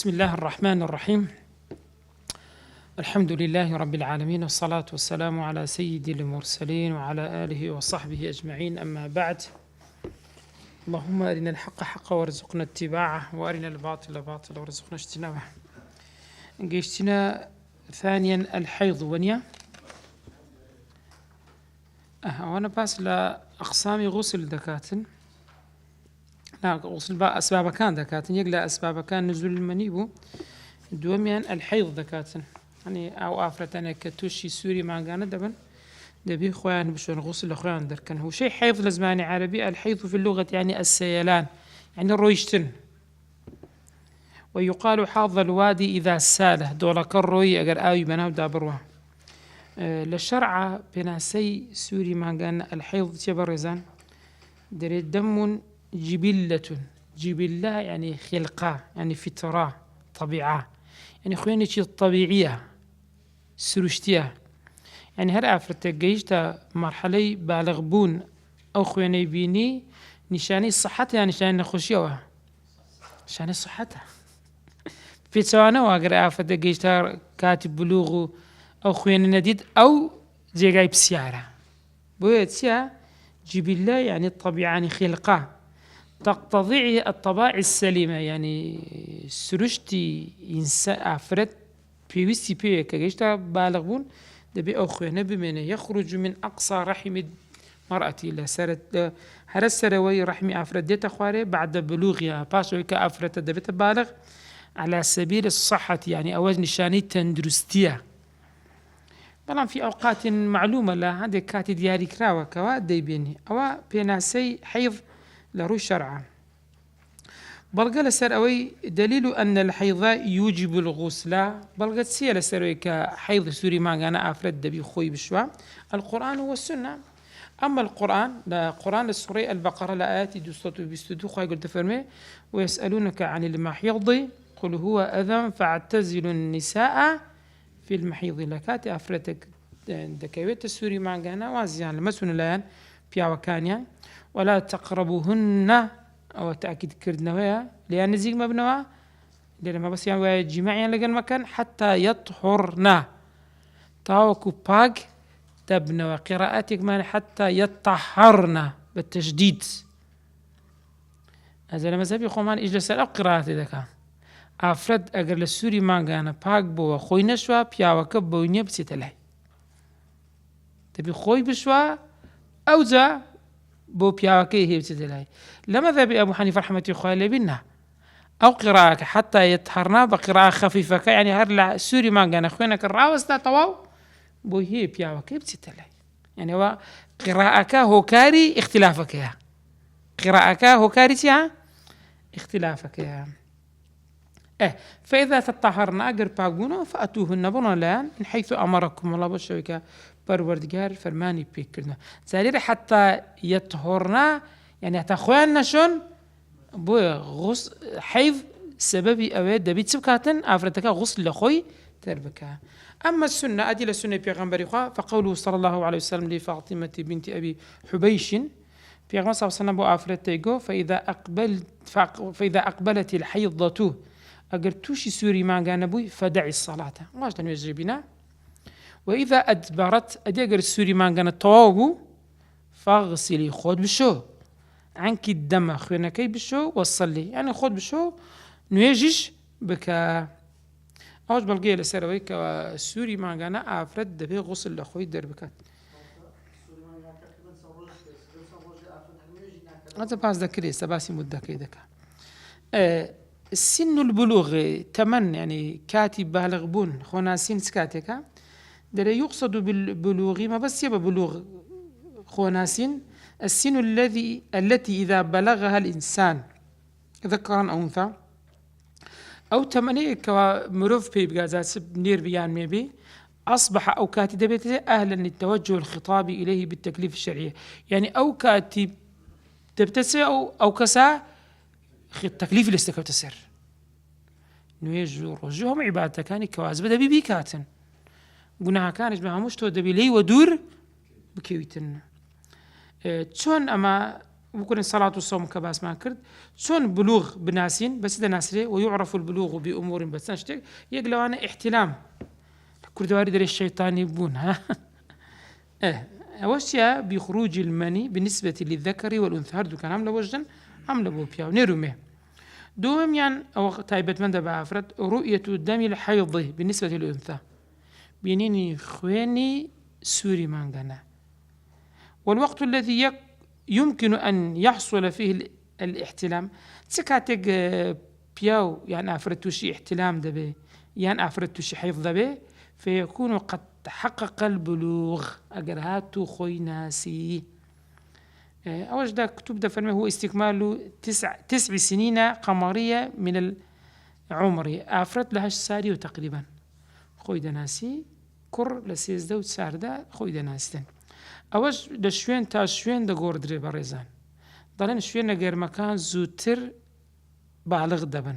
بسم الله الرحمن الرحيم. الحمد لله رب العالمين، والصلاة والسلام على سيد المرسلين وعلى آله وصحبه أجمعين، أما بعد. اللهم أرنا الحق حقا وارزقنا اتباعه، وأرنا الباطل باطلا وارزقنا اجتنابه. قيشتنا ثانيا الحيض ونيا. وأنا باس لأقسام غسل دكاتن. لا غسل أسباب كان دكاتن، يقلا أسباب كان نزول المنيبو دوميان الحيض دكاتن، يعني أو آفرتنا كتوشي سوري ما قانا دبن دبي خوان بشون غسل خوان دركن. هو شيء حيض لزمان عربي. الحيض في اللغة يعني السيلان، يعني الرويشتن. ويقال حاض الوادي إذا ساله دولا كروي أجر آوي بناو دابروه. للشرع بناسي سوري ما قانا الحيض تبرزان دري دم جبلة يعني خلقة، يعني فطرة طبيعة، يعني خويني شي طبيعية سروشتية. يعني هر أفرت جيشتا مرحلة بالغ بون أو خويني بيني نشاني صحتها، يعني نشاني نخشيوها، نشاني صحتها في سوانا. واقر أفرت جيشتا كاتب بلوغ أو خويني نديد أو جيجاي بسيارة بويتسيا جبلة يعني الطبيعة، يعني خلقة تقتضي الطباع السليمة، يعني سرشتي إنسان أفرد بيوستي بيه كجيشتا بالغون دبي أخوه نبي من يخرج من أقصى رحم المرأة إلى سرت هرس سروي رحم أفرد ديتا خواري بعد بلوغها باشوي كأفرد دبي تبالغ على سبيل الصحة، يعني أوز نشاني تندرستية. بلان في أوقات معلومة لا هذه كاتي دياري كراوة كوا دي بيني أو بيناسي حيض لرو شرعا. بلغة لسروي دليل أن الحيض يوجب الغسل. بلغة سيا لسروي كحيض سوري ما أنا أفرد دبي خوي بشوا القرآن والسنة. أما القرآن لا قرآن السورة البقرة لآيات دوستو بيستدو خوي قلت فرمي ويسألونك عن المحيض قل هو أذى فاعتزلوا النساء في المحيض. لكاتي أفرتك دكويت السوري ما أنا وازيان لمسون الآن بيا وكانيا ولا تقربوهن أو تأكيد كردنا ويا لأن زيج مبنوا لأن ما بس يعني جماعيا لقى المكان حتى يطهرنا تاوكو باج تبنوا قراءتك ما حتى يطهرنا بالتشديد. هذا لما زبي خمان إجلس أو قراءتي ذكا أفرد أجر السوري ما جانا باج بوا خوي نشوا بيا وكب ونيب ستلاه تبي خوي بشوا أوزع بو بياوكي هي بتدلي. لما ذهب أبو حنيفة رحمة الله بنا أو قراءة حتى يطهرنا بقراءة خفيفة، يعني هرلا سوري ما كان أخوينا كراوس لا طواو بو هي بياوكي بتدلي. يعني هو قراءة هو كاري اختلافك يا قراءة هو كاري يا اختلافك يا فإذا تطهرنا أجر باقونا فأتوهن بنا الآن من حيث أمركم الله بالشوكة پروردگار فرماني بيكرنا زارير حتى يطهرنا، يعني حتى خواننا شون بو غسل حيض سببي أويد دبيت سبكاتن أفرتك غسل لخوي تربكا. أما السنة أدلة السنة بيغمبري فقوله صلى الله عليه وسلم لفاطمة بنت أبي حبيش بيغمبر صلى الله عليه وسلم بو أفرتيقو فإذا أقبلت الحيضة أقرتوشي سوري ما قانا بوي فدعي الصلاة واش تنوي بنا. وإذا أدبرت أديقر السوري ما كانت طوابو فاغسلي خود بشو عنك الدم خوينا كي بشو وصلي، يعني خود بشو نيجيش بك أوج بلقيه لسروي كسوري ما كان أفرد دبي غسل لخوي دربكات. هذا باس ذكري سباسي مدة كيدك. السن البلوغ تمن، يعني كاتب بالغ بون خونا سن سكاتك دري يقصد بالبلوغ ما بس يبقى بلوغ خوناسين السن التي إذا بلغها الإنسان ذكرا أو أنثى أو تمنية كمروف بيبقى نير بيان ميبي أصبح أو كاتب أهلا للتوجه الخطابي إليه بالتكليف الشرعي، يعني أو كاتب تبتسع أو كسا التكليف اللي استكبتسر نيجو رجوهم عبادة كان كوازب دبي بيكاتن قناها كانش بها مش تو دبي لي ودور بكيوتن شون. أما بكون الصلاة والصوم كباس ما كرد شون بلوغ بناسين بس ده ناسري ويعرف البلوغ بأمور بس نشتك يقلوا أنا احتلام كرد وارد الشيطان يبون ها أوشيا بخروج المني بالنسبة للذكر والأنثى هردو كان عمله وجدا عمله بوبيا ونرمه دوم يعني أو تايبت من دبا أفرد رؤية الدم الحيض بالنسبة للأنثى بينيني خويني سوري مانغانا والوقت الذي يمكن أن يحصل فيه الاحتلام تسكاتك بياو يعني أفرد احتلام دبي يعني أفرد حيض دبي فيكون قد تحقق البلوغ أجرهات خوي ناسي أوج دا كتب دا فرمي هو استكمال 9 سنين قمرية من العمر أفرد لهاش ساري تقريبا خوي دا ناسي كر لسيز دا وتسار دا خوي دا ناسي أوج دا شوين تا شوين دا غوردري بريزان ضلين شوين غير مكان زوتر بالغ دبن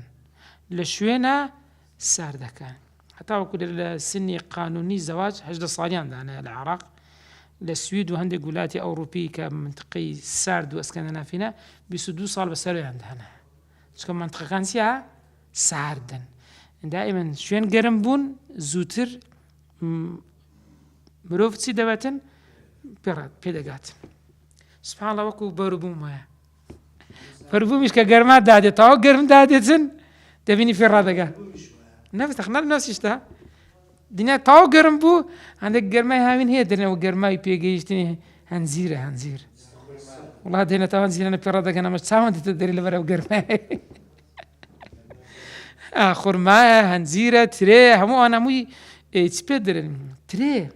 لشوينا سار دا كان حتى وكل السني قانوني زواج حجد صاليان دانا العراق للسويد وهندي قولاتي أوروبي كمنطقي سارد واسكننا فينا بيسدو صال بسالو عندنا شكون منطقة كان سيها ساردن دائما شوين قرنبون زوتر مروفتي دواتن بيراد بيدقات سبحان الله وكو بربوم ما بربوم مش كقرمات دادي طاو قرم داديتن تبيني في الرادقة نفس تخنال نفس يشتها دنيا طاو قرم بو عندك قرماي هامين هي درنا وقرماي بيجيشتني هنزير والله دينا طاو هنزير أنا في الرادقة أنا مش سامن تدري لبرا وقرماي آخر ما هنزيرة تري همو أنا موي تسبدر تري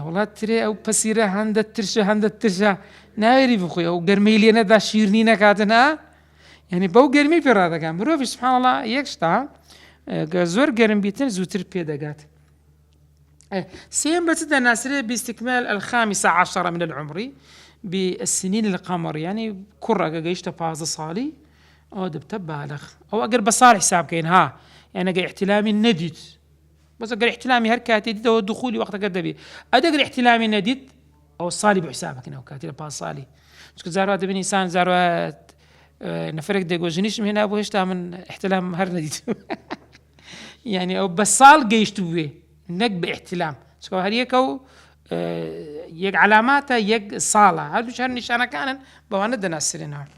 والله تري أو بسيرة هند الترشة نايري بخوي أو قرمي لي أنا دا شيرنينا كاتنا يعني بو قرمي في هذا كان مروف سبحان الله يكشتا زور قرم بيتن زوتر بيدقات سيم بتدا ناسري باستكمال 15 من العمر بالسنين القمر يعني كرة جيشتا باز صالي أو دبت بالغ أو أقر بصالح حساب كين ها يعني أقر احتلامي نديت بس أقر احتلامي هركاتي دي أو دخولي وقت قدبي أقر احتلامي نديت أو صالي بحسابك أو كاتي باز صالي شكل زاروات بني إنسان زاروات نفرق ديقو جنيش من هنا أبو هشتا من احتلام هر نديت يعني أو بصال جيشتو بيه نق باحتلام شكل هريكو يق علاماته يق صالة هذا شهر نشانة كان بوانا دناسرينها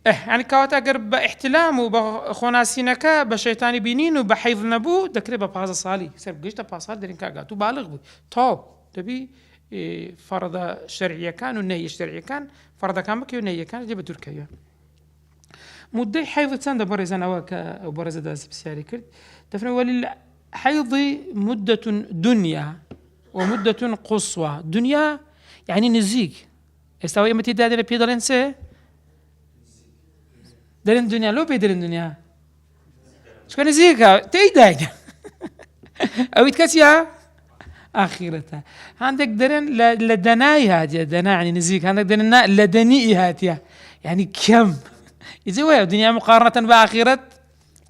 يعني كواتا قرب احتلام وبخوناسينك بشيطاني بينين وبحيض نبو دكري ببازا صالي سرب قيشتا بازال درين كاقاتو بالغ بو طوب تبي فرض شرعية كان والنهي شرعية كان فرض كان بكي والنهي كان جيب تركيا مدي حيض تساند برزان أو برزة داز بسياري كرد تفنى وللحيض مدة دنيا ومدة قصوى دنيا يعني نزيق استوى يمتي دادنا بيدرين سي درين الدنيا لو بيدرين الدنيا شو كان نزيقها تيداين أو يتكسيها آخرتها عندك درين لدناي هاتيا دنا يعني نزيق عندك درين لدني هاتيا يعني كم إذا وين الدنيا مقارنة بآخرة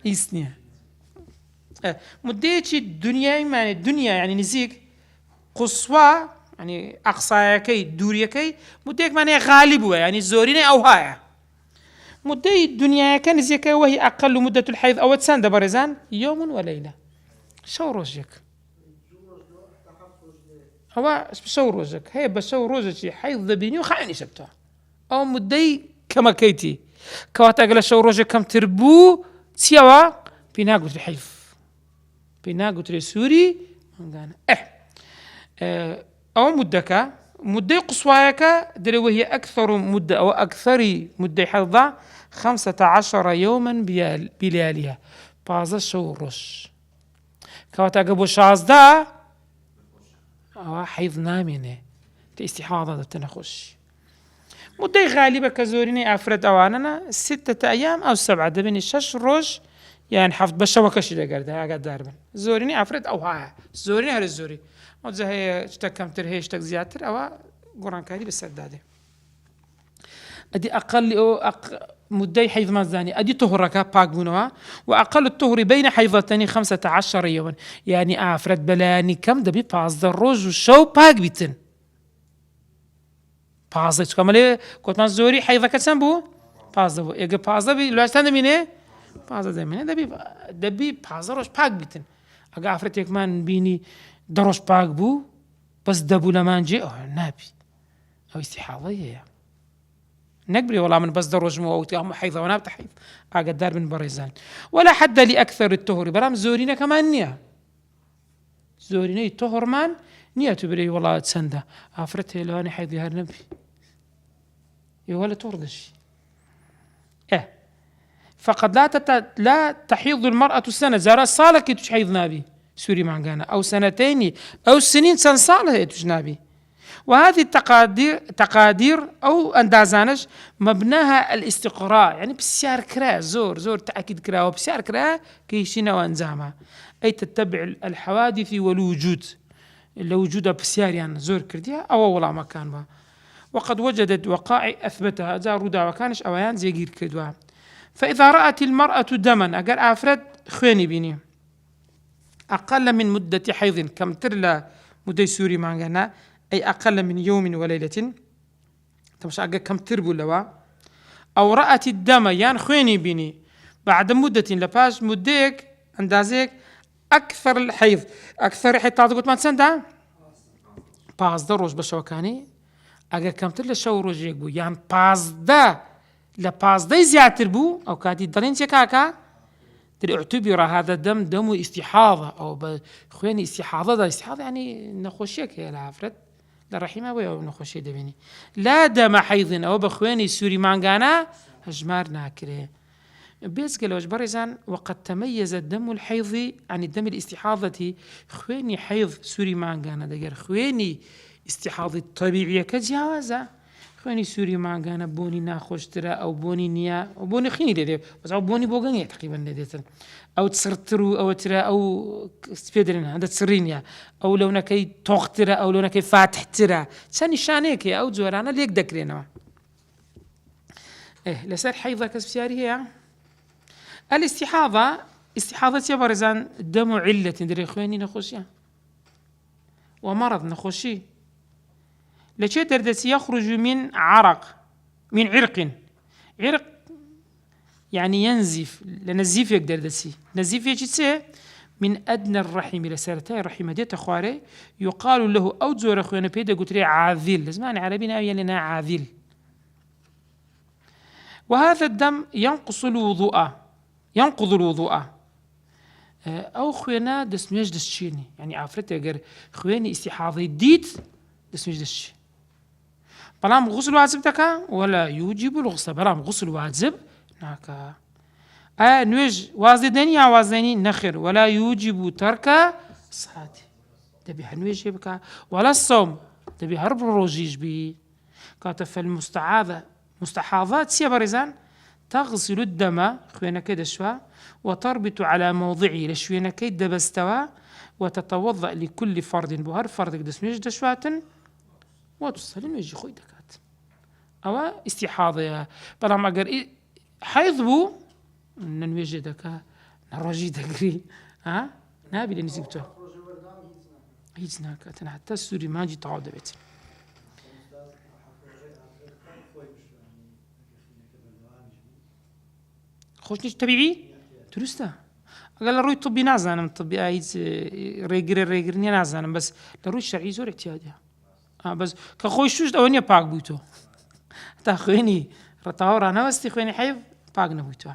إسنيا مديتي الدنيا يعني الدنيا يعني نزيق قصوى يعني أقصى كي دوريا كي مديك معناه غالبة يعني زورين أو هاي مدة الدنيا كان زيك وهي أقل مدة الحيض أو تساند برزان يوم وليلة شو روجك هو شو روجك هي بشو روجك حيض بيني وخاني شبتها أو مدة كما كيتي كوات أقل شو روجك كم تربو سيوا بيناقو الحيض بيناقو سوري أو مدة قصواك دري وهي أكثر مدة أو أكثر مدة حيضة 15 يوما بلياليها بازا شورش كواتا قبو شازدا أو حيض نامينه استحاضة تنخش مدة غالبة كزوريني أفرد أواننا 6 أيام أو 7 دبني 6 روج يعني حفظ بشوكة شي قردها قاعد داربن زوريني أفرد أو ها زوريني هر الزوري وزه هي اشتكم تر اشتك زياتر أو قران كاري بالسدادة أدي أقل أو مدة حيض مازاني أدي طهرك باقونها وأقل الطهر بين حيضتين 15 يوما يعني أفرد بلاني كم دبي باز دروج وشو باق بيتن پازدە کۆمەڵێ کۆتمان زۆری حەیضەکە چەند بوو؟ پازدە بوو. ئێگە پازدە بی لەواشتان دەمینێ پازدە دەمینێ دەبی پازدە ڕۆژ پاک بیتن. ئەگە ئافرەتێکمان بینی دە ڕۆژ پاک بوو بەس دەبوو لەمانجێ ئەوە نابی، ئەو ئیستیحاضەی هەیە. نەکبرێ وەڵام من بەس دە ڕۆژمەوە ئەوتی هەموو حەیضەوە نابتە حەیض. ئاگادار بن بەڕێزان. ولا حد لأكثر الطهر، بەڵام زۆرینەکەمان نییە. زۆرینەی تۆهڕمان نییە تو برێ وڵات چەندە ئافرەت هەیە لەوانەیە حەیضی هەر نەبی، ئێوە لە تۆڕ دەشی. فقد لا تحيض المرأة سنة، زارا صالك توش حيض نابي سوري مانغانا أو سنتين أو سنين سن صالة توش نابي. وهذه تقادير أو أندازانش مبناها الاستقراء، يعني بسيار كرا زور تأكيد كرا وبسيار كرا كيشينا وانزامها، أي تتبع الحوادث والوجود، لو وجودها بسيار يعني زور كرديها أو ولا مكان ما. وقد وجدت وقائع أثبتها زارو دا وكانش أويان زي غير كردوها. فإذا رأت المرأة دما، أجر أفرد خويني بيني أقل من مدة حيض، كم ترلا مدة سوري معنا، أي أقل من يوم وليلة، تمش أجر كم تربو لوا، أو رأت الدم يعني خويني بيني بعد مدة لباش مديك أندازيك أكثر الحيض، أكثر حيض تعطيك ما تسندا باز دروج بشوكاني، أجر كم ترلا شو رجيك بو يعني باز دا لبازدەی زیاتر بوو ئەو کاتی دەڵێن چێ کاکە اعتبر هذا دم استحاضة أو بخوێنی استحاضة. استحاضة يعني نەخۆشیەک هەیە لە ئافرەت لە ڕەحیمە بۆیە ئەو نەخۆشیە دەبینی. لا دەمە حەیضن، ئەوە بە خوێنی سووری مانگانە هەژمار ناکرێ. بێزگە لەوەش بەڕێزان وقد تميز الدم الحيض عن الدم الاستحاضة، خوێنی حەیض سووری مانگانە دەگەر خوێنی استحاضی طبیعیەکە جیاوازە. خوێنی سووری مانگانە بۆنی ناخۆشترە ئەو بۆنی نییە، ئەو بۆنی خینی دەدێت بەس ئەو بۆنی بۆ گەنگێ تقریبا دەدێتن، ئەو چرتر و ئەوەترە ئەو پێ دەرێن هەندە چڕی نیە، ئەو لەونەکەی تۆخترە ئەو لەونەکەی فاتحترە، چەند نیشانەیەکێ ئەو جۆرانە لێک دەکرێنەوە. لەسەر حەیضە کەس پرسیاری هەیە؟ الاستحاضة استحاضة چێ بەڕێزان دەم و عیلەتی دەرێ خوێنی نەخۆشیە ومرض نەخۆشی. لشيء دردس يخرج من عرق يعني ينزف، لنزيف يقدر دسي نزيف يجي من أدنى الرحم إلى سرتاي الرحم ديت أخواري، يقال له أو زور أخوانا بيدا قلت لي عاذل، لازم عربي ناوي لنا عاذل. وهذا الدم ينقض الوضوء أو خوينا دسميش دسشيني، يعني عفرت أجر خويني استحاضي ديت دسميش دسشي. بلام غسل واجب دكا ولا يوجب الغسل، بلام غسل واجب ناكا. نويج وازدين يا وازديني نخر، ولا يوجب ترك الصلاة، تبي هنويج يبكى، ولا الصوم تبي هرب الروجيج بي. كاتف مستحاضات سيبرزان تغسل الدم خوينا كده شوا وتربط على موضعه لشوينا كده بستوا وتتوضأ لكل فرد بهر فرد قدس ميج دشواتن وتصلين ويجي خوي دكات أو استحاضة. بلام أجر حيض بو ننويجي دكا نروجي دكري نابي لين زبته هيج ناكاتنا حتى السوري ما جي تعود بيت خوش نيش طبيعي درسته. قال روي طبي نازنم طبي هيج ريجر ني نازنم بس لروي شرعي زور احتياجها بس كخوي شوش أونيا باق بيتو تخويني رطاورا نوستي خويني حيض باق نبيتو.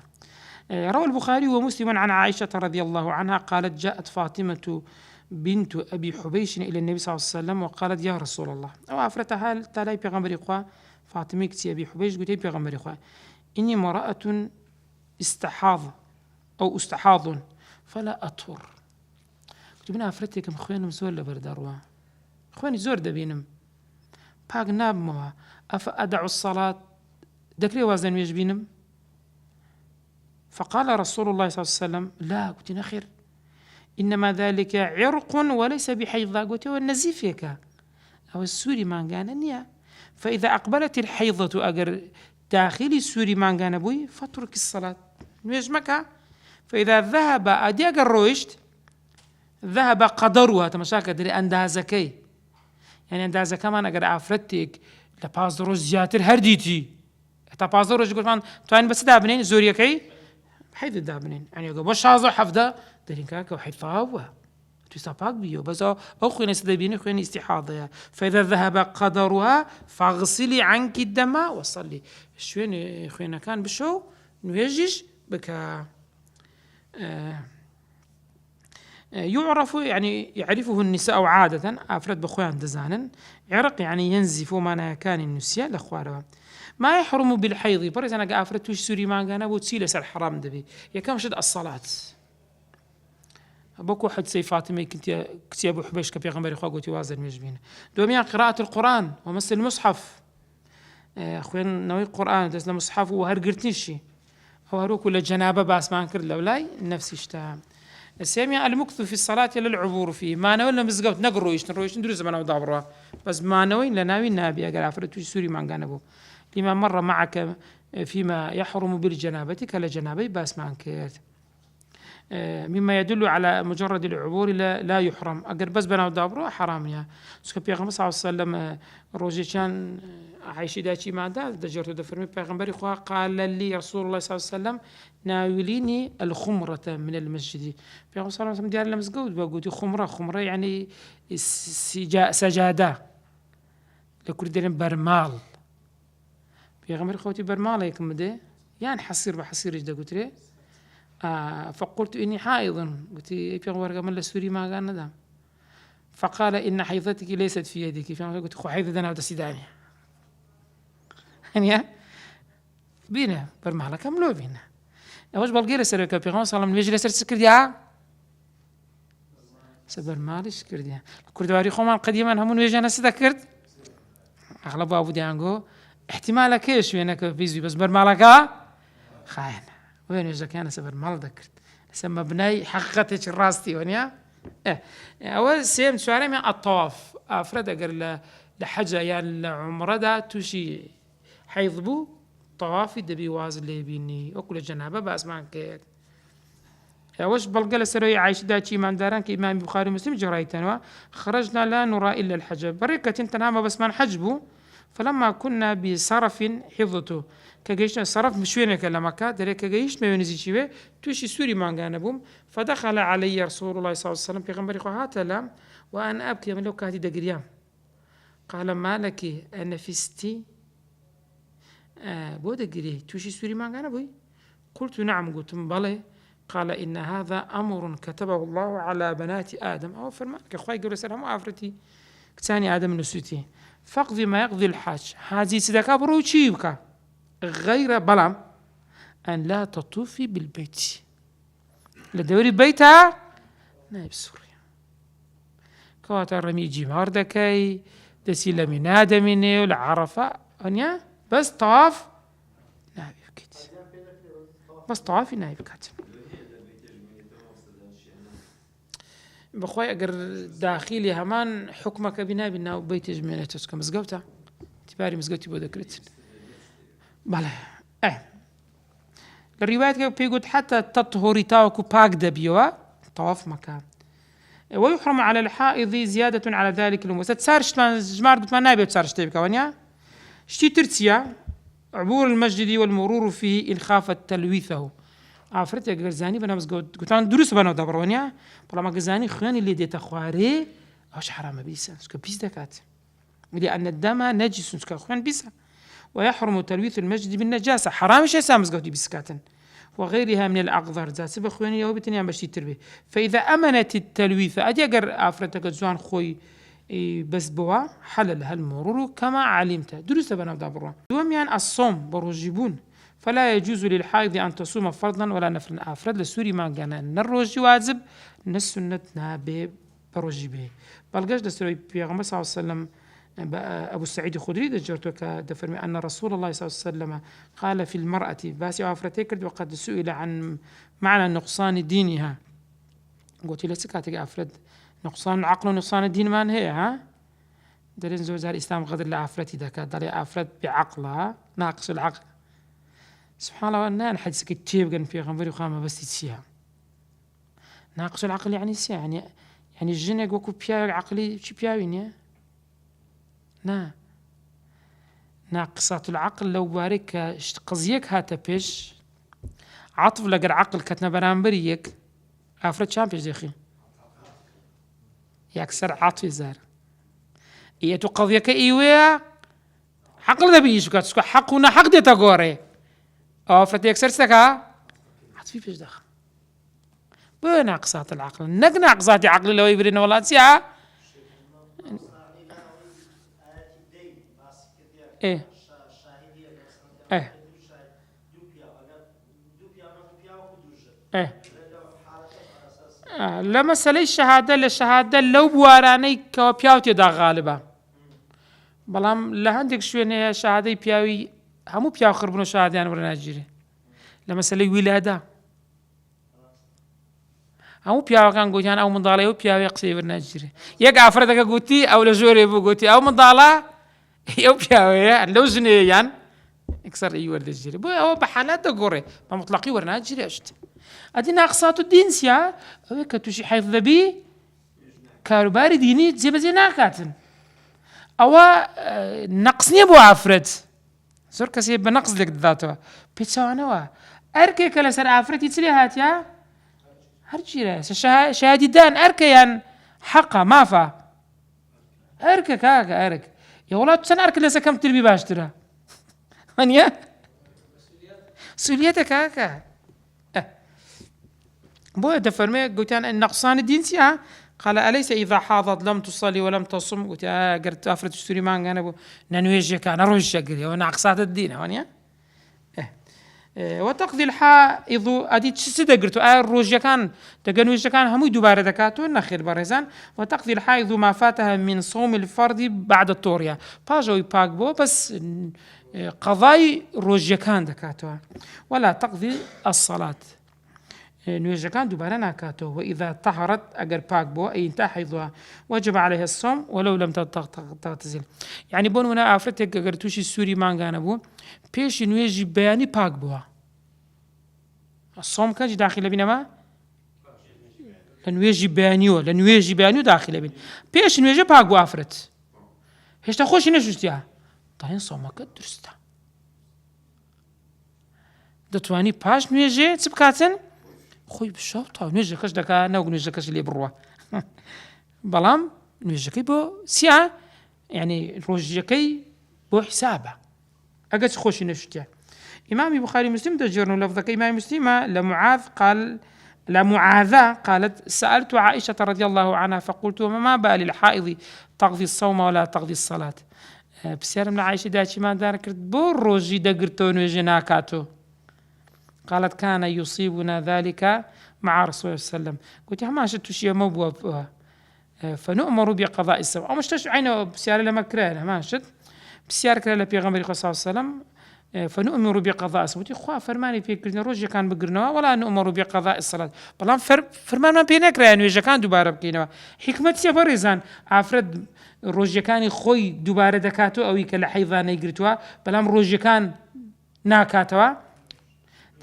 روى البخاري ومسلم عن عائشة رضي الله عنها قالت جاءت فاطمة بنت أبي حبيش إلى النبي صلى الله عليه وسلم وقالت يا رسول الله، أو عفرتها تلاي بيغمبر إخوة فاطمة كتي أبي حبيش قلت بيغمبر إخوة إني امرأة استحاض فلا أطهر. قلت بنا عفرتي كم خوينم زور لبرداروا خويني زور دبينم باق ناب موا أفأدع الصلاة دكري وازن يجبينم. فقال رسول الله صلى الله عليه وسلم لا، قلت نخير إنما ذلك عرق وليس بحيض، قلت والنزيفك أو السوري مانغانا. فإذا أقبلت الحيضة أجر داخلي السوري مانغانا بوي فاترك الصلاة نجمك. فإذا ذهب أدي أجر رويشت ذهب قدرها تمشاك دري أندها زكي، يعني أندها زكمان أجر عفرتك لە 5 ڕۆژ زیاتر هەردیتی هەتا 5 ڕۆژ گوتمان توانین بەچ دابنین زۆریەکەی حەیض دابنین ئەنی بۆ 16 حەفدە دەرینکە کە حیفاوە تویستا پاک بیەوە بەس ئەو خوێنە دەبینی خوێنی ئیستیحاضەیە فإذا ذهب قدرها فاغسلي عنك الدم وصلي شوێنی خوێنەکان بشۆ نوێژیش بکە يعرف يعني يعرفه النساء عادة أفرد بخوان دزانن عرق يعني ينزف ما كان النسيان لأخواره ما يحرم بالحيض برز أنا أفرد توش سوري ما كان أبو تسيل سر حرام دبي يكمل شد الصلاة بوكو حد سي فاطمة كنت أبو حبيش كبيغمبري خوا قوتي وازر مجبين دوميا قراءة القرآن ومس المصحف أخوين نوي القرآن دز المصحف وهرقرتنيشي أو هروك ولا جنابة باس ما انكر لولاي نفسي اشتهى السامية المكث في الصلاة للعبور فيه ما نوي لما مزقوت نقرويش ندرس زمان ودابروا بس ما نوي لناوي النبي قال عفرت سوري ما قانبو لما مر معك فيما يحرم بالجنابة كلا جنابي باس ما انكرت مما يدل على مجرد العبور لا يحرم أجر بس بنا ودابروا حرام يا سكب يا صلى الله عليه وسلم روجي كان عايش داشي ما دجرت دفرمي بيغمبري خوا قال لي رسول الله صلى الله عليه وسلم ناوليني الخمرة من المسجد بيغمبر صلى الله عليه وسلم ديال المسجد بقولي خمرة يعني سجادة لكل دين برمال بيغمبري خوتي برمال يكم ده يعني حصير بحصير إيش ده قلت له فقلت إني حائض قلت بيغمبر قال السوري ما قال ندم فقال إن حيضتك ليست في يدك قلت خو حيض أنا وتسيداني يعني بينا برمالا كملوا بينا أوش بالقير سرك بيغمبر صلى الله عليه وسلم يجلس سكرديا سبر مالش كرديا كردواري خوما قديما همون ويجانا سذكرت أغلب أبو ديانغو احتمالك إيش وينك بيزوي بس برمالك خاين وين إذا كان سبر مال ذكرت سما بناي حققتك راستي ونيا أول سيم سؤالي من الطواف أفرد أقر لحجة يعني عمره دا توشي حيضبو طوافي دبي وازل لي بيني وكل جنابه بس ما كيت وش بلقى سروي عايش داتشي إمام داران كإمام البخاري ومسلم جريتنا خرجنا لا نرى إلا الحجب بركة تنام بس ما نحجبه فلما كنا بصرف حفظته كجيشنا صرف مشوينا كلامك دري كجيش ما ينزل شيء توشي سوري ما جانبهم فدخل علي رسول الله صلى الله عليه وسلم بيغمبري هات لام وأنا أبكي من لو كاتي دقريام قال ما لك نفستي بود قري توشي سوري ما جانبوي قلت نعم قلت بلى قال إن هذا أمر كتبه الله على بنات آدم أو فرمانك أخوي قبل سلام وعفرتي كتاني آدم نسوتي فاقضي ما يقضي الحاج هذه صدقة بروتشيبك غير بلام أن لا تطوفي بالبيت لدوري بيتها نايب سوريا كواتر رمي جمار دكاي دسيلة من آدميني والعرفة أنيا بس طواف نايب كت بس طوافي نايب كت بخوي أجر داخلي همان حكمك بناء بنا وبيت جميلته كمزقوته تباري مزقوتي بودكرت بله الروايات بيقول حتى تطهري تاوكو باك دبيوا طواف مكان ويحرم على الحائض زيادة على ذلك الأمور ستسارش جمار بتمنى نابي بتسارش تبكا ونيا شتي ترتيا عبور المسجد والمرور فيه إن خافت تلويثه عفرت يا جرزاني بنا مسجود قلت أنا دروس بنا دبرونيا بلا ما جرزاني خياني اللي ديت أخواري أوش حرام بيسا سك بيس دكات لأن الدم نجس سك خيان بيسا ويحرم تلويث المسجد بالنجاسة حرام شيء سامس قوتي بسكاتن وغيرها من الأقذار ذات سبب خواني يوم بتنيا بشي تربي فإذا أمنت التلويث أدي أجر عفرت جزوان خوي بس بوا حلل هالمرور كما علمت دروس بنا دبرون دوم يعني الصوم بروجبون فلا يجوز للحائض أن تصوم فرضا ولا نفلا أفرد لسوري ما كان نروج واجب نسنة نابي بروجبه بلقاش دستوري بيغمبر صلى الله عليه وسلم أبو سعيد الخدري دجرتك دفرمي أن رسول الله صلى الله عليه وسلم قال في المرأة باسي وأفرتك وقد سئل عن معنى نقصان دينها قلت له سكاتك أفرد نقصان العقل ونقصان الدين ما هي ها دلين زوجها الإسلام غدر لأفرتي ذاك دلي أفرد بعقلها ناقص العقل سبحان الله أنا حد سكت تيب في غنبري وخامة بس تسيها ناقص العقل يعني سيا يعني الجن يقولوا بيا عقلي شو بياوين يا نا ناقصات العقل لو بارك قضيك هاتا بيش عطف لقر عقل كتنا برامبريك افرد شام بيش دخي يكسر عطف زار ايتو قضيك ايوه عقل دبيش كاتسكو حقنا حق دي تغوري افرد يكسر سكا عطفي بيش دخ بو ناقصات العقل نق ناقصات عقل لو يبرين والله تسيا ايه ايه ايه لما سلي الشهادة للشهادة لو بواراني كوبياوتي دا غالبا بلام لهندك شوية شهادة بياوي همو بياو خربنو شهادة ورنا جيري لما سلي ولادة همو بياو كان قوتيان او مضالة او بياو يقصي ورنا جيري يقع فردك قوتي او لجوري بو قوتي او مضالة او بياو لو زنيان اكسر اي ورد جيري بو او بحالات قوري ما مطلقي ورنا جيري اشت ادي ناقصات الدين سيا او كتوشي حفظ بي كاروباري ديني زي ناكاتن او نقصني ابو عفرت زور كسي بنقص لك ذاته بيتسوانوا اركي كلا سر عفرت يتسلي هاتيا هرجي شهادتان اركيان حقا ما فا ارك كاكا ارك يا ولاد تسن ارك لسه كم تربي باشترا هنيا سوليتك كاكا بو دفرمي قلت أنا النقصان الدين سيا قال أليس إذا حاضت لم تصلي ولم تصم قلت قرت أفرد تشتري مان أنا بو ننويجي كان أروج قري ونقصات الدين هونيا وتقضي الحائض أدي تشسد قرتو الروج كان تجنويج كان همو دوباره دكاتو نخيل برزان وتقضي الحائض ما فاتها من صوم الفرض بعد الطوريا باجوي باك بو بس قضاي روج كان دكاتو ولا تقضي الصلاة نويجا كان دوباره ناكاتو وإذا طهرت أجر باك بو أي انتهى حيضها وجب عليها الصوم ولو لم تغتسل يعني بون هنا أفرتك أجر توشي السوري مانغانا بو بيش نويجي بياني باك بوا الصوم كان داخل بينا ما لنويجي بيانيو داخل بين بيش نويجي باك بو أفرت هيش تخوش نشوشتيها طاين صومك درستا دتواني باش نويجي تبكاتن خوي بشو طاو نويجكش دكا نوق نويجكش اللي بروا بلام نويجكي بو سيا يعني روجكي بو حسابه أجت خوش نشتيا إمام البخاري مسلم تجرن لفظك إمام مسلم لمعاذة قالت سألت عائشة رضي الله عنها فقلت ما بال الحائض تقضي الصوم ولا تقضي الصلاة بسير من عائشة داتي ما داركت بو روجي دقرتو نويجي ناكاتو قالت كان يصيبنا ذلك مع رسول الله صلى الله عليه وسلم قلت ما شفت شيء موبوب فنؤمر بقضاء الصوم أو مشتش عينه بسيار لما كرهنا ما شفت بسيار كرهنا بيغمبري صلى الله عليه وسلم فنؤمر بقضاء الصوم قلت خوا فرماني في كرنا روجي كان بقرنا ولا نؤمر بقضاء الصلاة بلان فرمان ما بينك رأي إذا كان دوباره بكينا حكمة سيبرزان عفرد روجي كان خوي دوباره دكاتو أو يكلا حيضان يقرتوا بلان روجي كان ناكاتوا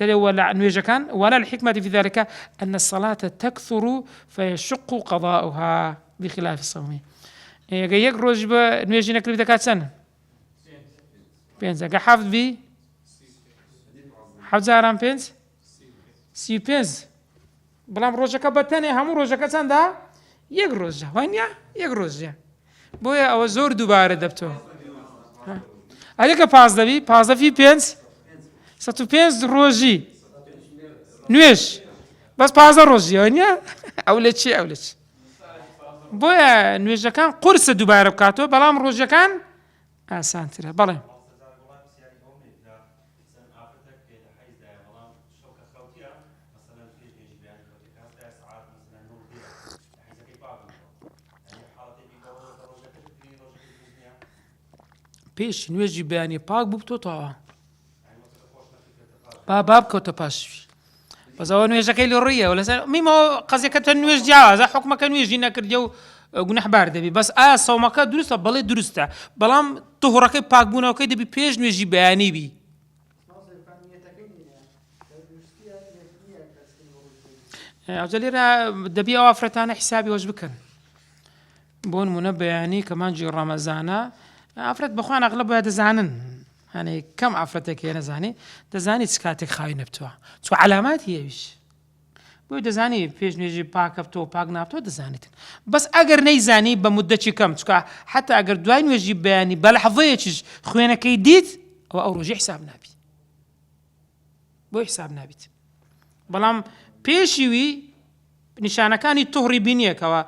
ولا نويجا كان ولا الحكمة في ذلك أن الصلاة تكثر فيشق قضاؤها بخلاف الصوم يجيك روج نويجي نكري دكات سنة بينز حافظ بي حافظ عرام بينز سي بينز بلام روجا كبتاني همو روجا كتان دا يك روجا وين يك روجا بويا أو زور دوباره دبتو هذيك باز في بينز ستو بينز روجي نويش بس باز روجي وين أولتش بويا نويجا كان قرص دوباره بكاتو بلام روجا كان آسان ترى بلام بيش نويجي بياني باك بوبتو طاوا باب كوتا باش بس هو نويجا كيلي الرية ولا ميمو قصدي كتن نويج جاوز حكمه كان نويجي نكر جو جناح بارد بي بس صومك درست بلي درسته بلام طهرك باك بونا وكيد بي بيش نويجي بياني بي أجليرا دبي أوافرتان حسابي وجبكن بون منبه يعني كمان جي رمضان أفرت بخوان أغلب هذا زعنن يعني كم عفرتك يا نزاني دزاني تسكاتك خاي نبتوا تسو علامات هي وش بو دزاني فيش نيجي باك ابتو باك نابتو دزاني بس اگر نيزاني بمدة كم تسكا حتى اگر دوين وجي بياني بلحظة خوينا كيديت او رجع حساب نابي بو حساب نابيت بلام بيشيوي نشانه كاني طهري بنيه كوا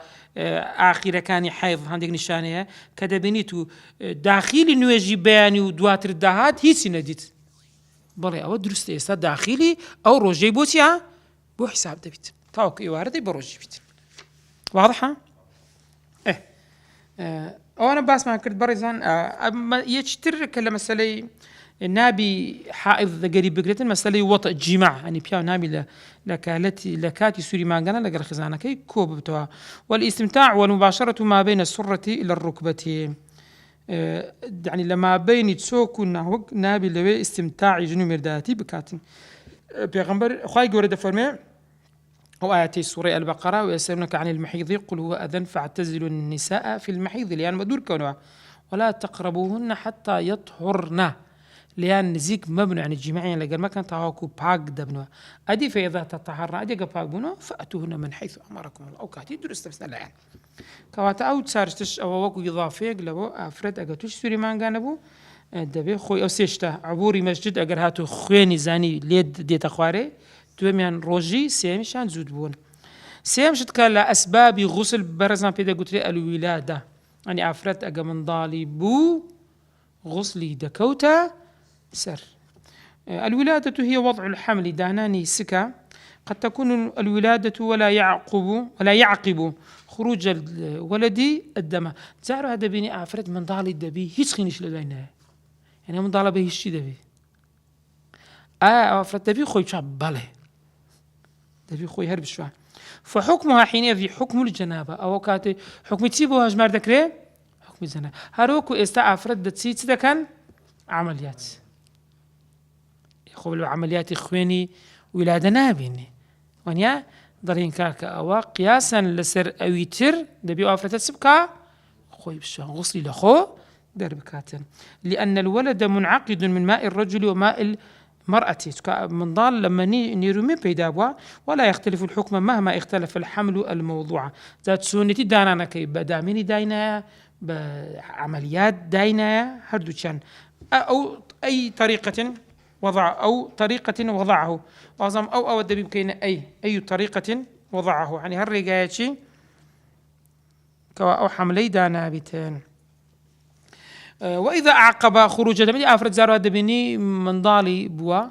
آخر كاني حيض عندك نشانه كذا بنيتو داخلي نواجي بياني ودواتر الدهات هي سنديت بلي او درست استا داخلي او روجي بوتيا بو حساب دبيت فوق يواردي بروجي بيت واضحه وانا بسمع كنت برزان يشتر كلمه مسألة نابي حائض قريب بقرة مسألة وطئ جماع يعني بيا نابي لكاتي سوري ما قنا لقر خزانة كي كوب بتوها والاستمتاع والمباشرة ما بين السرة إلى الركبة يعني لما بين تسوكو نهوك نابي لوي استمتاع جنو مرداتي بكاتن بيغمبر خواهي قورد فرمي هو آياتي سورة البقرة ويسألونك عن المحيض قل هو أذن فاعتزلوا النساء في المحيض لأن مدور كونها ولا تقربوهن حتى يطهرن لأن نزيك مبنى عن الجماعية لقد ما كان تهاكو باق دبنوا أدي فإذا تطهرنا أدي باق بنوا فأتوهن من حيث أمركم الله أو كاتي درست بسنا الآن كواتا أو تسارشتش أو وكو إضافية لبو أفرد أقاتوش سوري مان قانبو دبي خوي أو سيشتا عبوري مسجد أقر هاتو خويني زاني ليد ديت أخواري دوميان روجي سيمشان زود بون سيمشت كلا أسباب غسل برزان بيدا قتري الولادة يعني أفرد أقا من ضالي بو غسلي دكوتا سر الولادة هي وضع الحمل داناني سكا قد تكون الولادة ولا يعقب خروج الولد الدم تعرف هذا بيني أفرد من ضالي الدبي هيش خينش لدينا يعني من ضالي به الشي دبي أفرد دبي خوي شاب بالي دبي خوي هرب شوي فحكمها حينئذ حكم الجنابة أو كاتي حكم تسيبوها جمار دكري حكم الجنابة هاروكو استا أفرد دتسيت ده كان عمليات يقول عمليات إخواني ولادة نابيني ونيا ضرين كاكا أو قياسا لسر أويتر دبي أفرد تسبكا خوي بشوان غسلي لخو دربكاتن لأن الولد منعقد من ماء الرجل وماء المرأة من ضال لما نيرمي بيدابوا ولا يختلف الحكم مهما اختلف الحمل الموضوع ذات سونتي دانا كي بداميني داينا بعمليات داينا هردو كان أو أي طريقة وضعه وأظم أو الدبيب كين أي طريقة وضعه يعني هالرجايتي كوا أو حملي دانا بيتين وإذا أعقب خروج دم أفرد زارو دبني من ضالي بوا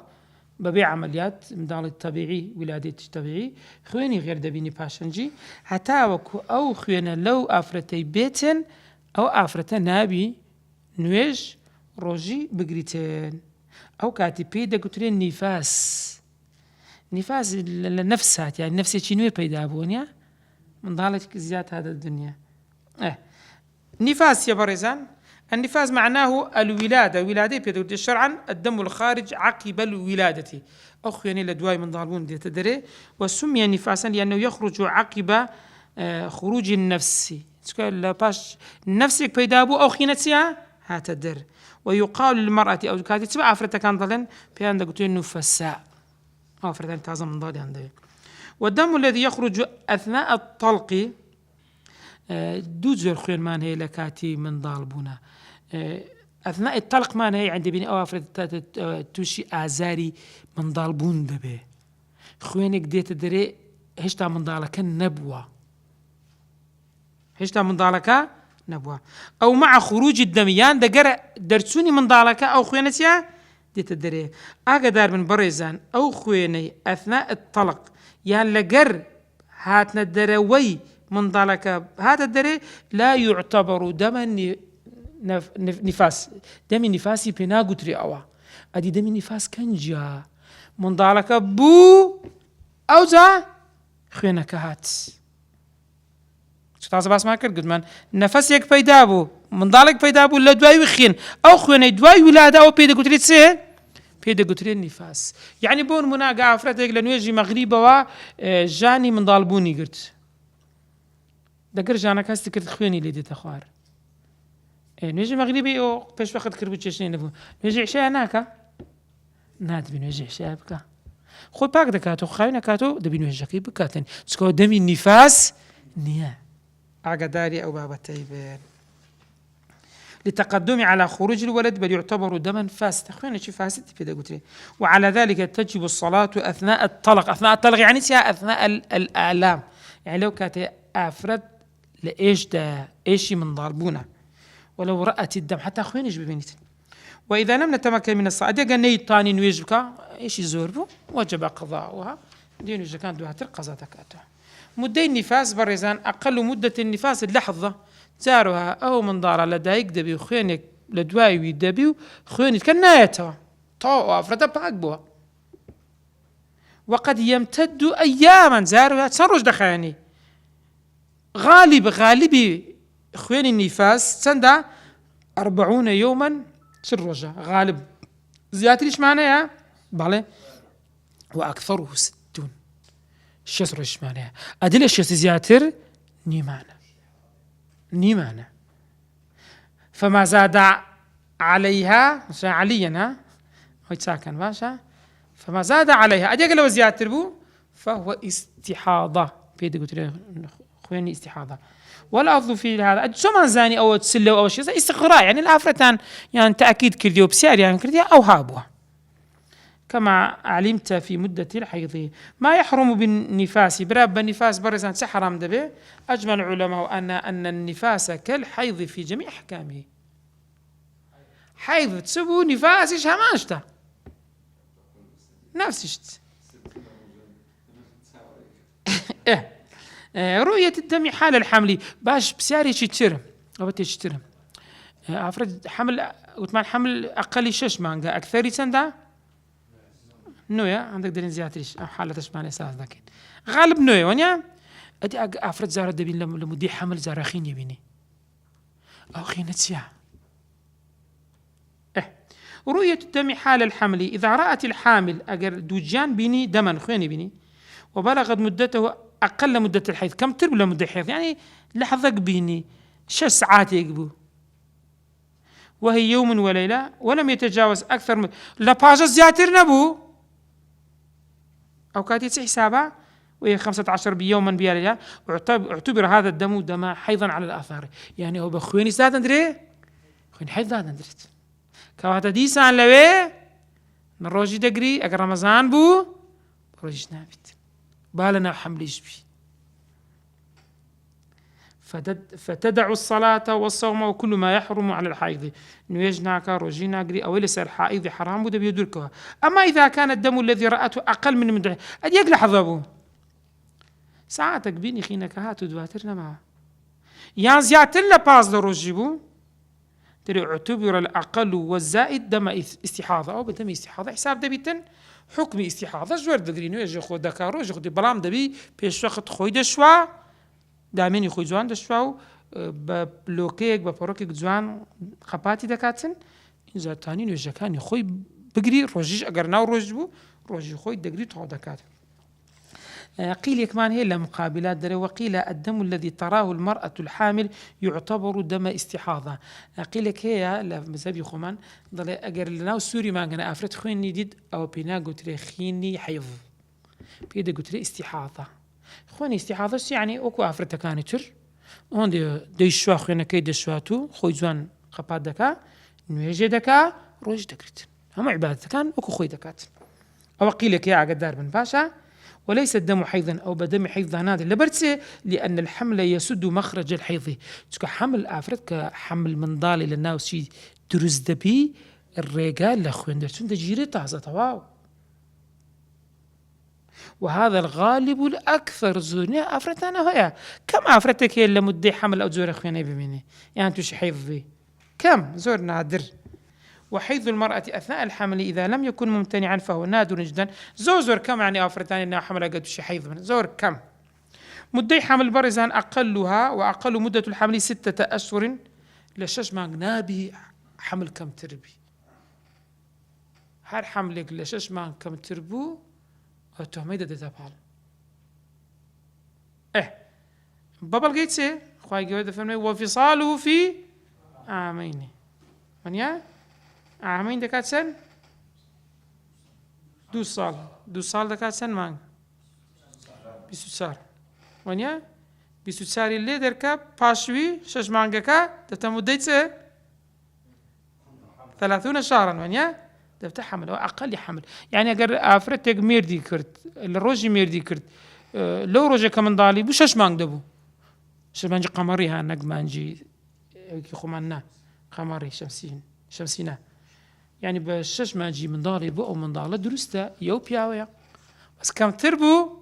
ببيع عمليات من ضالي الطبيعي ولادة طبيعي خويني غير دبني باشنجي حتى وكو أو خوينا لو أفرتي بيتن أو أفرت نابي نويج روجي بقريتين أو كاتي بيدا قترين نفاس لنفسها يعني نفسي شنو بيدا بونيا من ضالك زيادة هذا الدنيا نفاس يا بريزان النفاس معناه الولادة بيدا شرعا الدم الخارج عقب الولادة أخواني لدواي من ضالبون دي تدري وسمي نفاسا لأنه يخرج عقب خروج النفس لا باش نفسك بيدا بو أو خينتها هاتدر ويقال للمرأة أو كاتي تبع أفرتا كان ضلن في عندك قلتين نفساء أفرتا تازم من ضالي عنده والدم الذي يخرج أثناء الطلق دوزر خير مان هي لكاتي من ضالبونا أثناء الطلق مان هي عندي بني أو أفرتا توشي آزاري من ضالبون دبي خوينك ديت دري هشتا من ضالك النبوة أو مع خروج الدميان دقر درسوني من ضالك أو خوينتيا دي تدري أقدر من بريزان أو خويني أثناء الطلق يعني لقر هاتنا الدروي من ضالك هذا الدري لا يعتبر دم نفاس دم نفاسي بنا قتري أوا أدي دم نفاس كنجا من ضالك بو أو زا خوينك هات تازه باس ما کرد گفتمان نفس یک پیدا بو منطلق پیدا بو لدواي وخين أو خويني دواي ولادة أو بيدا قتريت سه بيدا قتريت نفاس يعني بون مناقع أفراد لنويجي مغربة و جاني من ضالبوني قلت دقر جانا كاستي كرت خويني ليدي تخوار نوێژی مەغریبی ئەو پێش وەخت کرد بوو چێشتنی نەبوو نوێژی عیشا ناکە نادبی نوێژی عیشا بکە خۆی پاک دەکاتەوە خاوی نەکاتەوە دەبی نوێژەکەی بکاتن چکەوە دەمی نیفاس نییە ئاگاداری ئەو بابەتەی بێن لتقدم على خروج الولد بل يعتبر دما فاسد أخواني شي فاسد في قلت وعلى ذلك تجب الصلاة أثناء الطلق يعني أثناء الآلام يعني لو كانت أفرد لإيش ده إيش من ضربونه ولو رأت الدم حتى أخواني يجب بينيت وإذا لم نتمكن من الصلاة قال نيطاني نويجبك إيش يزوربه وجب قضاؤها دين كان دوها ترقصة تكاته مدة النفاس برزان أقل مدة النفاس اللحظة زارها أو من دار لدايك دبي خوينك لدواي دبي خوينك كنايتها طو أفرد بعقبها وقد يمتد أياما زارها تسرج دخاني غالبي خوين النفاس سندا 40 يوما سرجة غالب زيادة ليش معناها بالي وأكثره 60 الشسر ايش معناها أدل الشيء زياتر نيمانة فما زاد عليها عليا ها هو ساكن باشا فما زاد عليها أديك لو زياتر بو فهو استحاضة بيدي قلت له خويني استحاضة والأفضل في هذا سواء زاني أو تسلو أو شيء استقراء يعني الآفرتان يعني تأكيد كرديو بسيار يعني كرديو أو هابوها كما علمت في مدة الحيض ما يحرم بالنفاس براب النفاس برزان سحرام دبي أجمع العلماء أن النفاس كالحيض في جميع أحكامه حيض تسبو نفاس إيش هماشته نفس إشت رؤية الدم حال الحمل باش بسياري تشترم أو تشترم أفرد حمل وثمان حمل أقل شش مانجا أكثر سندا نويا عندك دليل زياتريش أو حالة تشمال أساس لكن غالب نويا ونيا أدي أفرد زارة دبين لمدي حمل زارخين يبيني أو خينة سياح رؤية الدم حال الحمل إذا رأت الحامل أجر دوجان بيني دما خويني بيني وبلغت مدته أقل مدة الحيض كم تربو لمدة الحيض يعني لحظك بيني 6 ساعات يقبو وهي يوم وليلة ولم يتجاوز أكثر من لا باجة زياتر نبو أو كانت حسابها وهي 15 بيوما بياليا اعتبر هذا الدم دم حيضا على الآثار يعني هو بخويني سادة ندري خوين حيض سادة ندريت كواتا ديسان لوي نروجي دقري أقر رمضان بو بروجي نابت بالنا حمليش بي فتدع الصلاة والصوم وكل ما يحرم على الحائض نيجناك روجينا قري أو ليس الحائض حرام بده بيدركها أما إذا كان الدم الذي رأته أقل من مدة أدي يقلع حظبه ساعتك بيني خينك هاتو دواترنا معه يعني زيادة لباز لروجيبو ترى اعتبر الأقل والزائد دم استحاضة أو بدم استحاضة حساب دبيتن حكم استحاضة جور دقرينو يجي خود دكارو يجي خود بلام دبي بيش وقت خوي دشوا دامين يخوي جوان دشوا ببلوكيك ببروكيك جوان خباتي دكاتن إذا تاني يجي كان يخوي بقري روجيش أجر ناو روجبو روجي خوي دقري تو دكاتن قيل كمان هي مقابلات دري وقيل الدم الذي تراه المرأة الحامل يعتبر دم استحاضة قيل هي لا مذهب يخمان ضل أجر لنا سوري ما أنا أفرد خويني ديد أو بينا قلت لي خيني حيض بيدا قلت لي استحاضة خويني استحاضة يعني أكو أفرد كانت تر هون دي شوا خوينا كيد شواتو خوي زوان خبات دكا نويجي دكا روج دكرت هم عبادة كان أكو خوي دكات أو قيل يا عقدار بن باشا وليس الدم حيضا أو بدم حيض نادر لبرتسي لأن الحمل يسد مخرج الحيض تسكو حمل أفرد كحمل من ضالي للناس شي درز دبي الرجال لأخوين درتون تجيري تعزة واو وهذا الغالب الأكثر زورنا أفرد أنا هيا كم أفردك هي اللي مدي حمل أو زور أخويني بميني يعني توش حيض ذي كم زور نادر وحيض المرأة أثناء الحمل إذا لم يكن ممتنعا فهو نادر جدا زور كم يعني أفرتان إنها حمل قد شي حيض من زور كم مدي حمل برزان أقلها وأقل مدة الحمل 6 أشهر لشش ما نابي حمل كم تربي هر حملك لشش ما كم تربو التهميدة دتابال بابل قيت سي خواهي قويدة فهمني وفصاله في عامين ونيا عامين دكات سن 2 سال دكات سن مانگ 24 ونيا 24 اللي دركب باشوي 6 مانگكا دتمديت 30 شهرا ونيا دبت حمل أو أقل حمل يعني أجر أفرتك ميردي كرت الروجي ميردي كرت لو روجي كمان ضالي بوشش مانج دبو شش مانجي قمري ها نج مانجي كي خمنا قمري شمسينا يعني بشش مانجي من ضالي بو أو من ضالة درسته يو بياويا بس كم تربو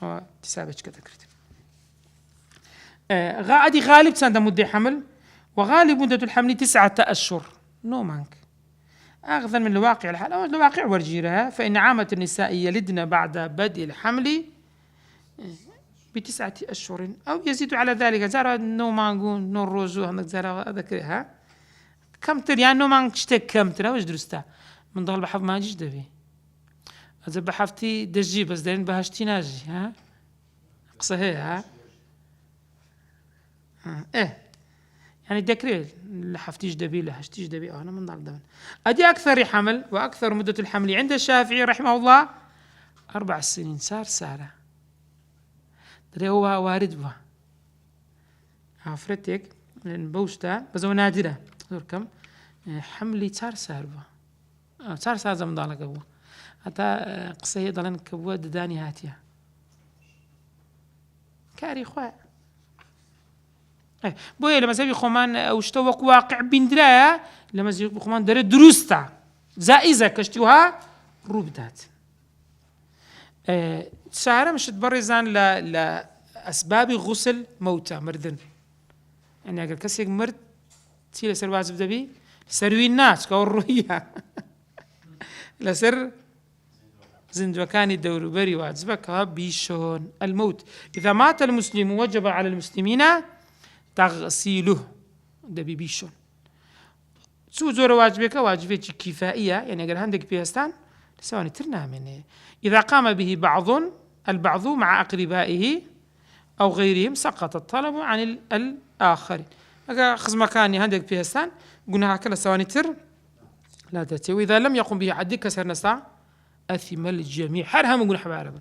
هو تسابج كذا كرت غادي غالب سنة مدة حمل وغالب مدة الحمل 9 أشهر نو مانك أخذا من الواقع الحال أو الواقع ورجيرها فإن عامة النساء يلدن بعد بدء الحمل ب9 أشهر أو يزيد على ذلك زارا نو مانجون نو روزو هناك زارا أذكرها كم تر يعني نو مانج شتك كم تر وش درسته من ضل بحف ما جيش دبي إذا بحفتي دجي بس دين بهشتي ناجي ها صحيح ها إيه يعني دكريل لحفتيش دبي لحشتيش دبي أنا من ضل دبن أدي أكثر حمل وأكثر مدة الحمل عند الشافعي رحمه الله 4 سنين سارة دري هو وارد بها عفرتك لأن بوشتا بزو نادرة كم حملي سار بها سار زمن ضالك أبوه حتى قصيه ضلن كبوة داني هاتيا كاري خواه بوي لما زي خمان او اشتوق واقع بندرايا لما زي خمان دره دروستا زائزه كشتوها روبدات سارة مش تبرزان لأسباب غسل موتى مردن يعني أقل كسيك مرد تيلا سر واجب دبي سروي الناس كورروية لسر زندوكاني الدور بري واجبك بيشون الموت إذا مات المسلم وجب على المسلمين تغسيله دبي بيشون سو زور واجبك واجبك كفائية يعني أقل هندك بيهستان لسواني ترنا من إذا قام به البعض مع أقربائه أو غيرهم سقط الطلب عن الآخرين أقل خز مكاني هندك بيهستان قلنا هكذا سواني تر لا تتي وإذا لم يقم به حد كسر نسا أثم الجميع حرهم نقول حباربا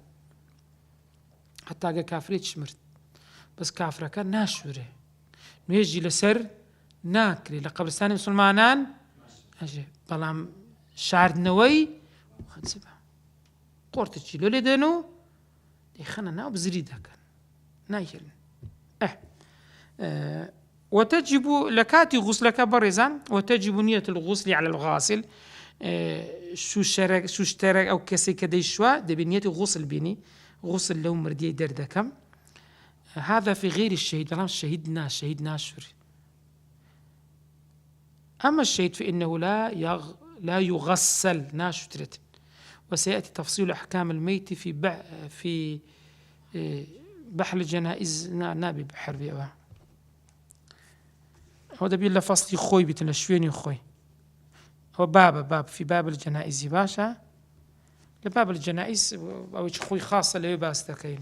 حتى أقل كافريت شمرت بس كافرة كان ناشوره نيجي لسر ناكري لقبرستان مسلمانان أجي بلام شعر نوي وخد سبع قورتشي لولي دانو يخنا ناو بزريدا كان نايرن وتجب لكاتي غسلك برزان وتجب نية الغسل على الغاسل شو اشترك أو كسي كدي شوا دبي نية غسل بيني غسل لو مردي دردا كم هذا في غير الشهيد بلام شهيد ناشر أما الشهيد فإنه لا يغسل ناشترت وسيأتي تفصيل أحكام الميت في بحر الجنائز نابي بحر بيوا هو ده بيلا فصلي خوي بيتنا شويني خوي هو باب في باب الجنائز باشا لباب الجنائز أو خوي خاصة اللي باستكين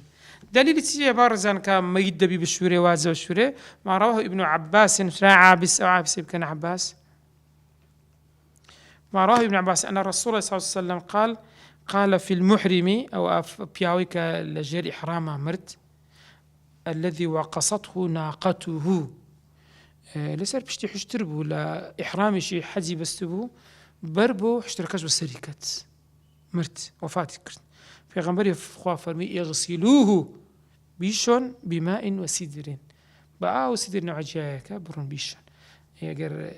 دليل تيجي بارزان كان ميت دبي بالشوري وازو الشوري ما رواه ابن عباس عابس أو عابس كان عباس ما رواه ابن عباس أن الرسول صلى الله عليه وسلم قال في المحرم أو بياويك لجير إحرامه مرت الذي وقصته ناقته لسر بشتي حشتربو لا إحرامي شي حجي بستبو بربو حشتركاش بسريكت مرت وفاتي كرت في غنبري فخوا فرمي يغسلوه بيشون بماء وسدر بقى وسدر نوع جايك برون بيشون يقر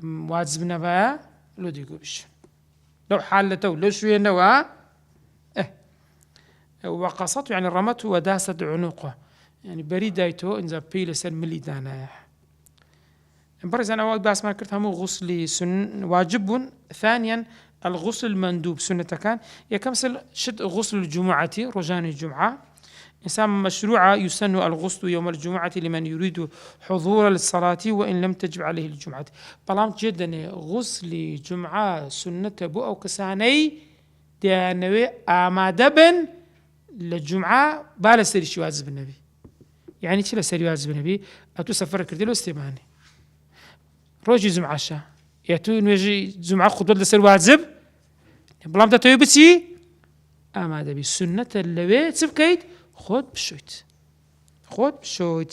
واجبنا بقى لو ديقو بيشون لو حالته لو شوية نوع وقصته يعني رمته وداست عنقه يعني بريدايته إنزا بيل سن ملي دانايح برز أنا أول باس ما كرت همو غسل سن واجب ثانيا الغسل المندوب سنة كان يكمثل شد غسل الجمعة رجان الجمعة إنسان مشروع يسن الغسل يوم الجمعة لمن يريد حضور الصلاة وإن لم تجب عليه الجمعة بلام جدا غسل جمعة سنة بو أو كساني ديانوي آمادبن للجمعة بالا سري شواز بالنبي يعني تلا سري واز بالنبي أتو سفر كردلو استيماني ڕۆژی جومعەشە تو نوێژی جومعە خوتبەت لەسەر واجب بەڵام دەتەوێت بچی ئامادەبی سونەتە لەوێ چ بکەیت خۆت بشۆیت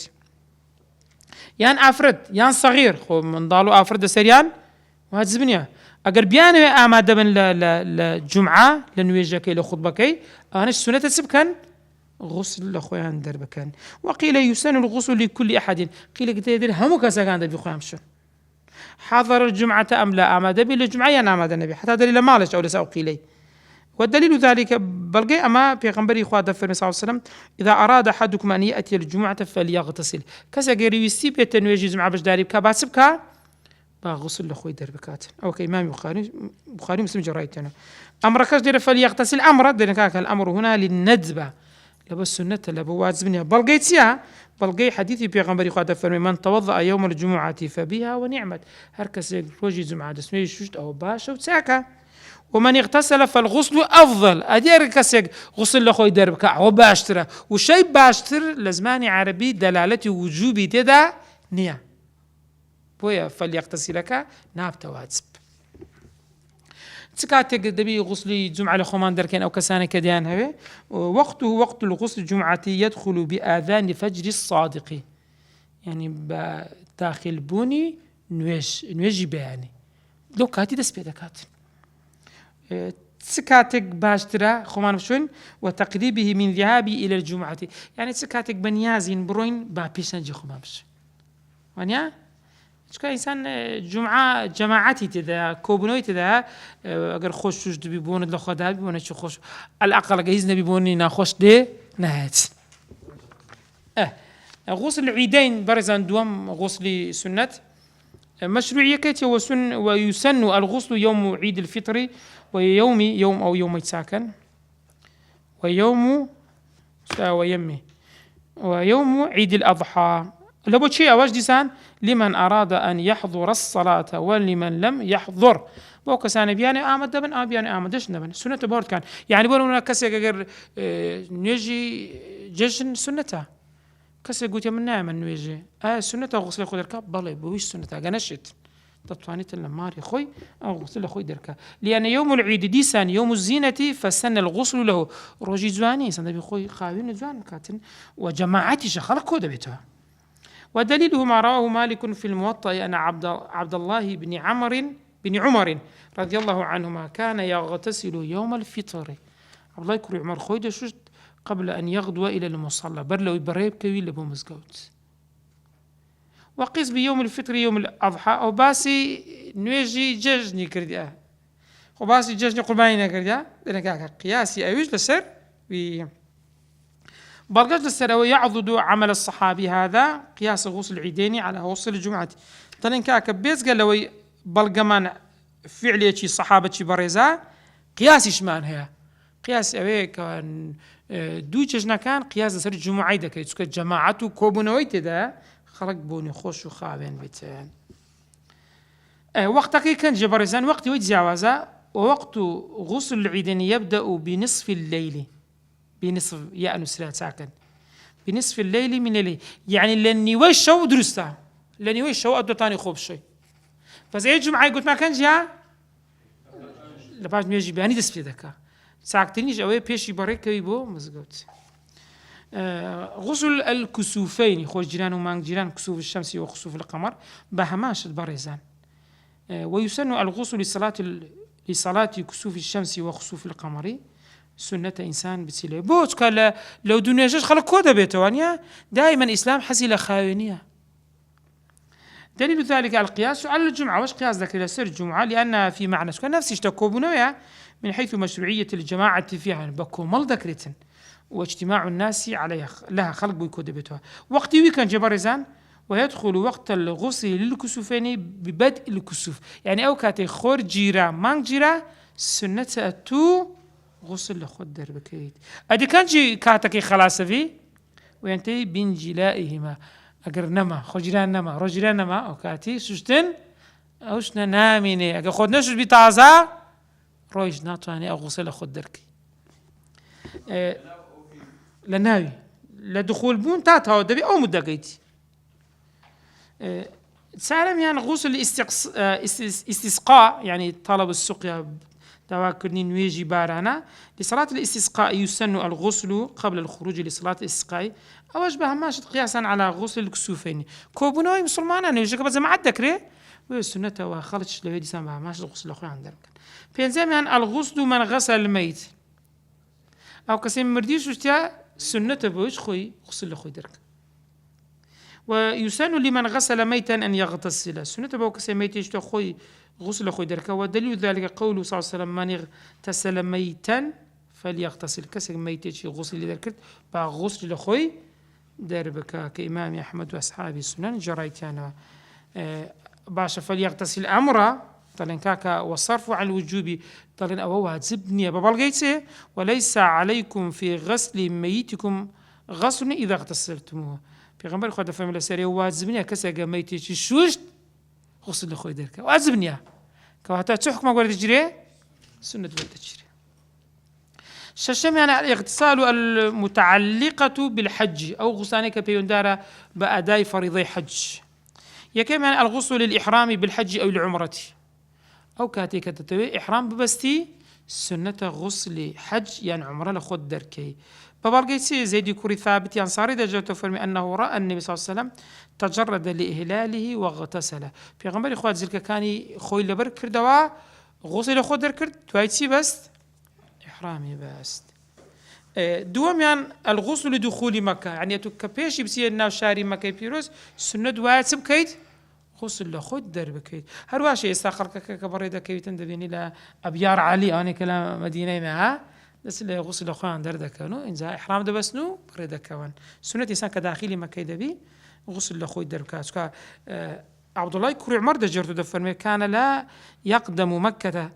یان ئافرەت یان سەغیر خۆ منداڵ و ئافرەت لەسەریان واجب نییە ئەگەر بیانەوێ ئامادە بن لە جومعە لە نوێژەکەی لە خوتبەکەی ئەوانەش سونەتە چ بکەن غسل لە خۆیان دەربکەن وقيل يسن الغسل لكل أحد قيل كتير همو كسكان دبي خيام شن حضر الجمعة أم لا أماد بي للجمعة ين أماد النبي حتى دليل مالش أو لسا قيلي والدليل ذلك بلقي أما في غنبري خواد صلى الله عليه وسلم إذا أراد أحدكم أن يأتي الجمعة فليغتسل كسجري يستي بيتنويجي جمعة باش داري بكا باسبكا غسل لخوي دربكات أو كإمام بخاري مسلم جرايتنا أمر كاش فليغتسل أمر دير الأمر هنا للندبة لبس سنة لبواجبني بلقيتيها بلقي حديثي بيغمبري خاطر فرمي من توضأ يوم الجمعة فبها ونعمت هركس روجي جمعة دسمي شوشت أو باشا وتساكا ومن اغتسل فالغسل أفضل أدير كسيك غسل لخوي دربك أو باشتره وشي باشتر لزماني عربي دلالة وجوبي تدا نية بويا فليغتسلك ناب تواجب تكاتك دبي غسل جمعة لخومان دركين أو كسانة كديان هذا وقته وقت الغسل الجمعة يدخل بآذان فجر الصادق يعني بداخل بوني نويج بياني لو كاتي دس بيدكات تكاتك باشترا خومان بشون وتقريبه من ذهابي إلى الجمعة يعني تكاتك بنيازين بروين بابيشنجي خومان بش وانيا چکە ئینسان جەماعەتی تێدا کۆبنەوەی تێدا ئەگەر خۆش توش دەبی بۆنت لە خۆدا ببوونە چی خۆش ئەلعەقەڵ هیچ نەبی بۆنی ناخۆش دێ نهات غسل العيدين برزان دوام غسل سنة مشروعية ويسن الغسل يوم عيد الفطر يوم أو يوم يتساكن ويوم عيد الأضحى لابد شيء أواج ديسان لمن أراد أن يحضر الصلاة ولمن لم يحضر بوكسان بياني آمد دبن بياني آمدش دبن سنة بورد كان يعني بقولوا كسي أجر نيجي جشن سنته كسي قلت من نعم نيجي سنة غسل خو دركا بالله بويش سنة جنشت تطوانيت الماري خوي أو غسل خوي دركا لأن يوم العيد ديسان يوم الزينة فسن الغسل له روجي زواني سنة خوي خاوين زوان كاتن وجماعتي شخلق كودا بيتها ودليله ما رواه مالك في الموطأ أن عبد الله بن عمر رضي الله عنهما كان يغتسل يوم الفطر عبد الله يكون عمر خويد ششت قبل أن يغدو إلى المصلى برلو يبريب كوي لبو مزقوت وقيس بيوم الفطر يوم الأضحى أو باسي نويجي ججني كرديا وباسي ججني قرباني كرديا لأنك قياسي أيوش لسر برجت السر يعضد عمل الصحابي هذا قياس غسل العيدين على غسل الجمعة تلين كاك بيز قال لو بلغمان فعلي شي صحابة شي بريزا قياس إشمان هي قياس أوي كان دو ججنا كان قياس سر الجمعة ده كي تسكت جماعته كوبنويت ده خلق بوني خوش وخاوين بيتين وقتك كان جبريزان وقت ويتجاوزا ووقت غسل العيدين يبدأ بنصف الليل بنصف يأنس لا ساكن بنصف الليل من الليل يعني لاني وشو درسته لاني وشو أدو تاني خوب شيء فزي الجمعة قلت ما كان جاء لبعض ميجي بياني دس في ذكاء ساكتنيش أوي بيشي بريك يبو مزقوت غسل الكسوفين خوش جيران ومانك جيران كسوف الشمس وكسوف القمر بهماش البريزان ويسن الغسل لصلاة كسوف الشمس وخسوف القمر سنة إنسان بتسيله بوت قال لو دنيا جش خلق كودا بيتوانيا دائما إسلام حسي خاوينية دليل ذلك القياس على الجمعة واش قياس ذاك سر الجمعة لأن في معنى سكان نفس يشتكوبنا من حيث مشروعية الجماعة فيها بكو مال ذكرتن واجتماع الناس عليها لها خلق بيكودا بيتوها وقت ويكان جبرزان ويدخل وقت الغسل للكسوفين ببدء الكسوف يعني أو كاتي خور جيرا مانك جيرا سنة تو غسل لخود دربكيت أدي كانجي كاتكي خلاص في وينتهي بانجلائهما أجر نما خجران نما رجلان نما أو كاتي سجتن أوشنا ناميني أجر خود نشوش بتعزا رويش ناتواني أو غسل لخود دركي لناوي لدخول بون تاتها ودبي أو مدقيتي سالم يعني غسل الاستسقاء يعني طلب السقيا دواكرني نويجي بارانا لصلاة الاستسقاء يسن الغسل قبل الخروج لصلاة الاستسقاء أو أشبه ماشط قياسا على غسل الكسوفين كوبنوي مسلمانا نيجي بس ما عندك ري والسنة وخلتش لو يدي سامع ماشط غسل أخوي عندك بينزم يعني الغسل من غسل الميت أو كسيم مرديش وشتيا سنة بوش خوي غسل أخوي درك ويسن لمن غسل ميتا أن يغتسل سنة بو كسيم ميت يشتو خوي غسل أخوي درك ودليل ذلك قوله صلى الله عليه وسلم من اغتسل ميتا فليغتسل كسر ميت يشي غسل دركت با غسل أخوي دربك كإمام أحمد وأصحاب السنن جريت أنا باشا فليغتسل أمره طلعن كاكا والصرف عن الوجوب طلعن أوها زبني ببالغيتي وليس عليكم في غسل ميتكم غسل إذا اغتسلتموه في غنبر خد فهم السري وازبني كسا ميتي شوش غسل أخوي درك وازبني كواتا تحكم أقول تجري سنة تجري ششم يعني الاغتسال المتعلقة بالحج أو غسانك بيوندارا بأداء فريضي حج يكمن يعني الغسل للإحرام بالحج أو العمرة أو كاتي كتتوي إحرام ببستي سنة غسل حج يعني عمرة لخد دركي ببالغيتي زيد كوري ثابت يعني صاري دجاته فرمي أنه رأى النبي صلى الله عليه وسلم تجرد لإهلاله واغتسل في غنبري خوات زلك كاني خوي لبر كردوا غسل خد دركرد توايتي بس إحرامي بس دوم يعني الغسل لدخول مكة يعني تكبيش بسي الناو شاري مكة بيروز سنة واتسب كيد غسل لخد درب كيد هروا شيء استاخر كبريدة كيف تندبين إلى أبيار علي أنا كلام مدينة معها بس اللي غسل لخوان درد كانوا إنزا إحرام ده بس نو بريدة كوان سنة إنسان كداخلي مكة دبي غسل لخد درب كاس عبد الله كوري عمر دجرته دفرمي كان لا يقدم مكة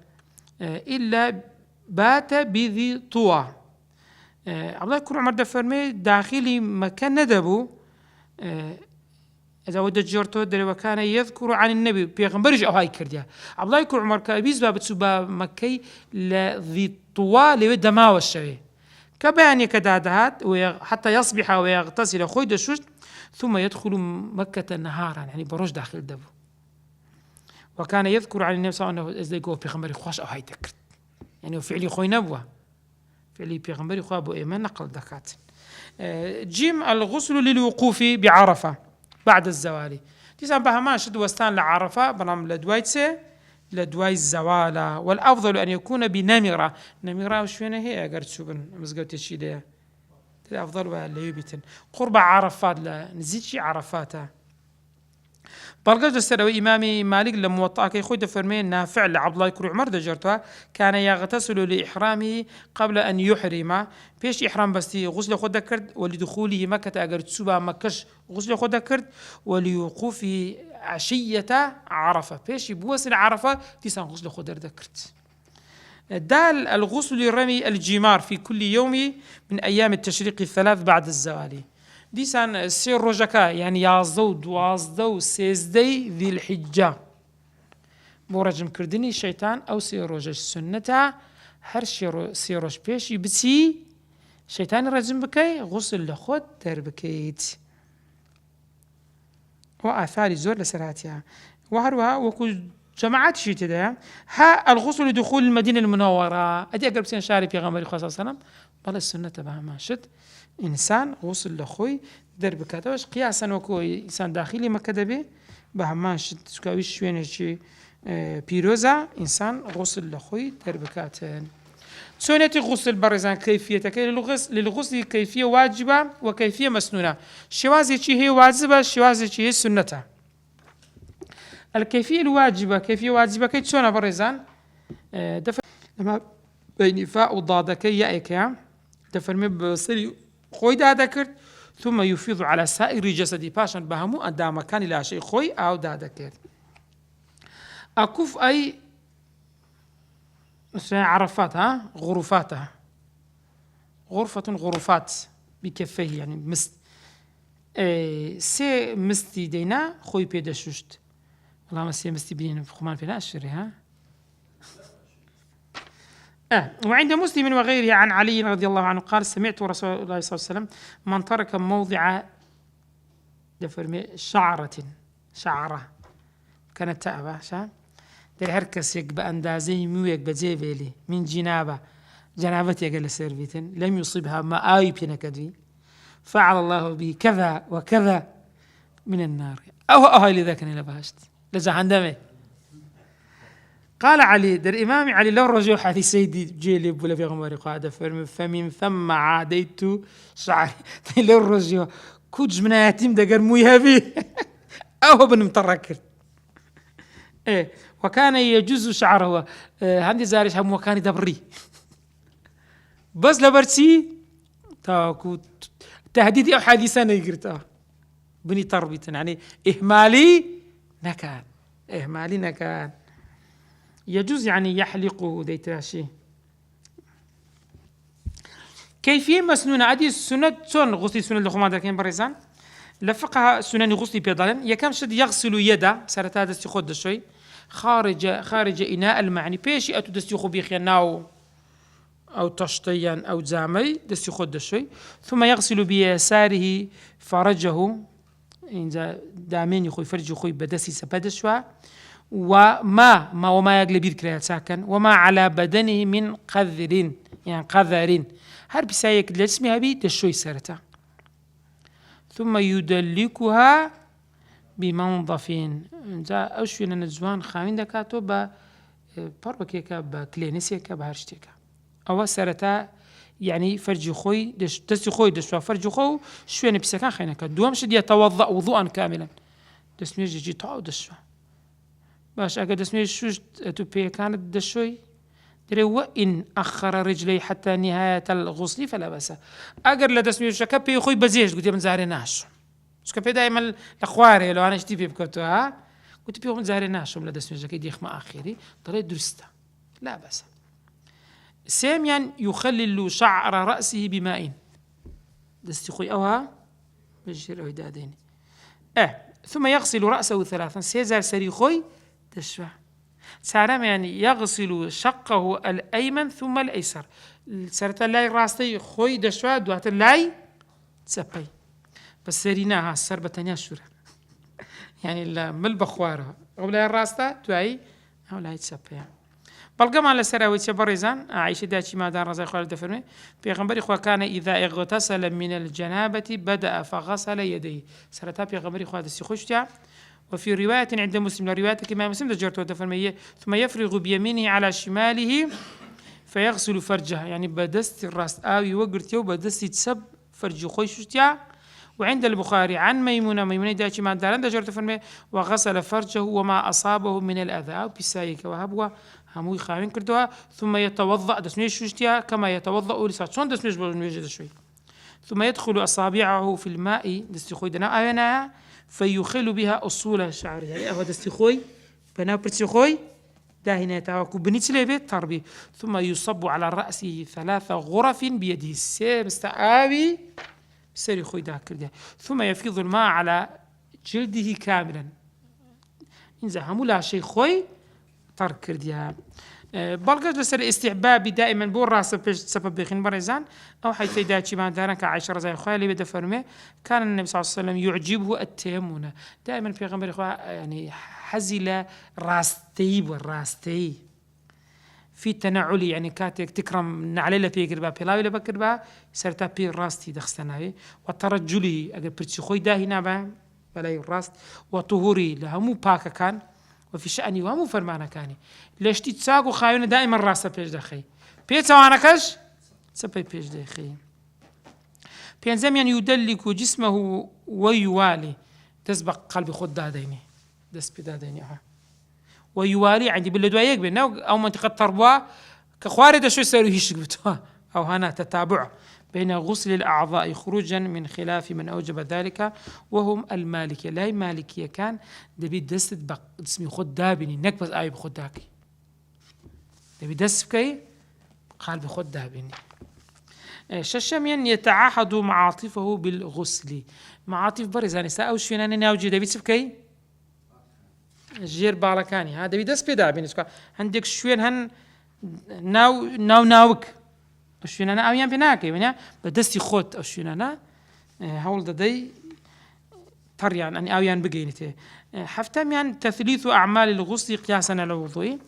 إلا بات بذي طوى عبد الله كوري عمر دفرمي داخلي مكان ندبو إذا ودت جرته دري وكان يذكر عن النبي بيغمبرج أو هاي كرديا عبد الله يكون عمر كابيز باب تسبا مكي لذي طوال لودما والشوي كبيان كدادات حتى يصبح ويغتسل خويد الشوش ثم يدخل مكة نهارا يعني بروج داخل دبو وكان يذكر عن النبي صلى الله عليه وسلم إذا يقول بيغمبري خوش أو هاي تكرت يعني وفعلي خوي نبوة فعلي بيغمبري خوي أبو إيمان نقل دكات جيم الغسل للوقوف بعرفة بعد الزوال تسام بها ما شد وستان لعرفة بنام لدوايتسي لدواي الزوالة والأفضل أن يكون بنمرة نمرة وشوينة هي أقرد شوبن مزقوت الشيدية الأفضل ولا يبيتن قرب عرفات لا نزيد شي عرفاته برجع السروي إمامي مالك لما وطأ كي خود فرمين نافع لعبد الله يكون عمر دجرتها كان يغتسل لإحرامه قبل أن يحرم بيش إحرام بس غسل خود ذكرت ولدخوله مكة أجرت سبا مكش غسل خود ذكرت وليوقوف عشية عرفة بيش بوسن عرفة تسان غسل خود ذكرت دال الغسل لرمي الجمار في كل يوم من أيام التشريق الثلاث بعد الزوال ديسان سير روجكا يعني يازدو دوازدو سيزدي ذي الحجة بورجم كردني الشيطان أو سير روج السنة هر سير روج بيش يبسي شيطان رجم بكي غسل لخود دربكيت وآثار زور لسراتها وهروها وكو جماعات شي تدا ها الغسل لدخول المدينة المنورة أدي أقرب سين شاري في غمر صلى الله عليه وسلم بل السنة تبعها ماشت إنسان غسل لخوي درب كاتوش قياسا وكو إنسان داخلي مكدبي بهماش تسكاويش شوين شي بيروزا إنسان غسل لخوي درب كاتن سنة غسل برزان كيفية للغسل كيفية واجبة وكيفية مسنونة شوازي شي هي واجبة شوازي شي هي سنة الكيفية الواجبة كيفية واجبة كي تسونا برزان دفع لما بين فاء وضاد كي يأيك دفرمي بصري خوي دا ذكرت ثم يفيض على سائر جسدي باشن بهمو أدا مكان لا شيء خوي أو دا ذكرت أكف أي عرفات غرفاتها غرفات بكفيه يعني مست سي مستي دينا خوي بيدا شوشت والله ما سي مستي بين خمان فينا أشري وعند مسلم وغيره عن علي رضي الله عنه قال سمعت رسول الله صلى الله عليه وسلم من ترك موضع شعرة كانت باشا در هر کەسێک بە ئەندازەی مووێک بەجێ بێڵێ من جنابەتێکە لە سەربیتن لم يصيبها ما ئاوی پێ نەکردوی فعل الله به كذا وكذا من النار أو أهل ذاك إلى بهشت لجهنم. قال علي در إمام علي لو رجعوا حديث سيدي جيلي ولا في غمار قاعدة فمن ثم عاديت شعري لو رجعوا كوج من يتيم دقر مويهبي أو بن متركر إيه وكان يجوز شعره عندي زارش هم وكان دبري بس لبرتي تاكو تهديدي أو حديثا يقرتها بني تربية يعني إهمالي نكان يجوز يعني يحلقه ديتراشي كيفية مسنونة عادي السنة سن غسل سنة لخمان دكين بريزان لفقها سنن غسل بيضالن يكام شد يغسل يده سرت هذا استخد شوي خارج إناء المعني بيشي أتو دستيخو بيخيناو أو تشطيا أو زامي دستيخو دشوي ثم يغسل بيساره فرجه إذا دامين يخوي فرج يخوي بدسي سبدشوا وما يقلب يذكر ساكن وما على بدنه من قذر يعني قذر هرب سايك لاسمها بي دشوي سرتا ثم يدلكها بمنظفين إذا أوشونا نزوان خامين دكاتو بروكيكا بكلينسيكا بهرشتيكا أو سرتا يعني فرج خوي دستي خوي دشوا فرج خو شوية بسكان خينك دوام شد يتوضأ وضوءا كاملا دسمي جي تعو دشوا باش أقد دسمي شوش تبي كانت دشوي دري وإن أخر رجلي حتى نهاية الغسل فلا بأس أقر لدسمي شكبي خوي بزيج قلت من زاري ناش شكبي دائما الأخواري لو أنا اشتي بكتوها قلت بيهم من زاري ناش ولا دسمي شكي ديخ ما آخري طريق درسته لا بأس. ساميا يخلل شعر رأسه بماء دستي خوي أوها بجير أودادين ثم يغسل رأسه ثلاثا سيزار سري خوي دشوا سارم يعني يغسل شقه الأيمن ثم الأيسر سرت اللاي راستي خوي دشوا دوات اللاي تسبي بس سريناها السربة تانية شورة يعني مل بخوارها قبل الراستا توعي أو لا يتسبي بلقم على سراوي تبرزان عائشة داتي ما دار رزاق خالد فرمي بيغمبري خوا كان إذا اغتسل من الجنابة بدأ فغسل يديه سرتا بيغمبري خوا دسي خوشتيا وفي رواية عند مسلم رواية كما مسلم دجرته دفرمية ثم يفرغ بيمينه على شماله فيغسل فرجه يعني بدست الراس آوي وقرتيو بدست تسب فرج خوشتيا. وعند البخاري عن ميمونة داتي ما دار دجرته فرمي وغسل فرجه وما أصابه من الأذى أو بسايك وهبوا هموي خاوين كردوها ثم يتوضأ دسميش شوشتيا كما يتوضأ لسات شون دسميش بنوجد شوي ثم يدخل أصابعه في الماء دستي خوي دنا أنا فيخل بها أصول شعره يعني هذا دستي خوي بنا برتي خوي داهنا تاكو بنيت لبيت تربي ثم يصب على رأسه 3 غرف بيده السيم استعابي سري خوي داكر ثم يفيض الماء على جلده كاملا إنزا همو لا شيء خوي ترك كرديها بلغت لسر استحبابي دائما بور راس سبب بخين بريزان او حيث داتشي ما دارن كعائشة رضي الله عنها بدا فرمي كان النبي صلى الله عليه وسلم يعجبه التيمم دائما في غمر يعني حزل راستي والراستي في تنعلي يعني كاتك تكرم نعليله في قربا بلاوي لبكربا سرتا بي راستي دخستناوي وترجلي اگر برتشي خوي داهنا با بلاي الراست وطهوري لهمو باكا كان وفي شأني وامو فرمانا كاني ليش تتساقو خايونا دائما راسا بيش دخي بيتا وانا كش سبي بيش دخي بينزميان يدلك جسمه ويوالي تسبق قلبي خد داديني دس بداديني ويوالي عندي بالدوايق بينه او منطقة تربوا كخوارد شو يسوي يشقبتوا او هنا تتابع بين غسل الأعضاء خروجا من خلاف من أوجب ذلك وهم المالكية لا المالكية كان دبي دست اسمي خد دابني نكبس آي بخد داكي دبي دست كي قال بخد دابني ششمين يتعاهد معاطفه بالغسل معاطف برزاني ساوي شفنا ناوجي دبي سبكي جير بالكاني هذا دبي دست بدابني عندك شوين هن ناوك أشوينا أويان بناكي ونا بدستي خوت أشوينا هول ددي طريان أني أويان بقينته حفتميان تثليث أعمال الغسل قياسا على الوضوء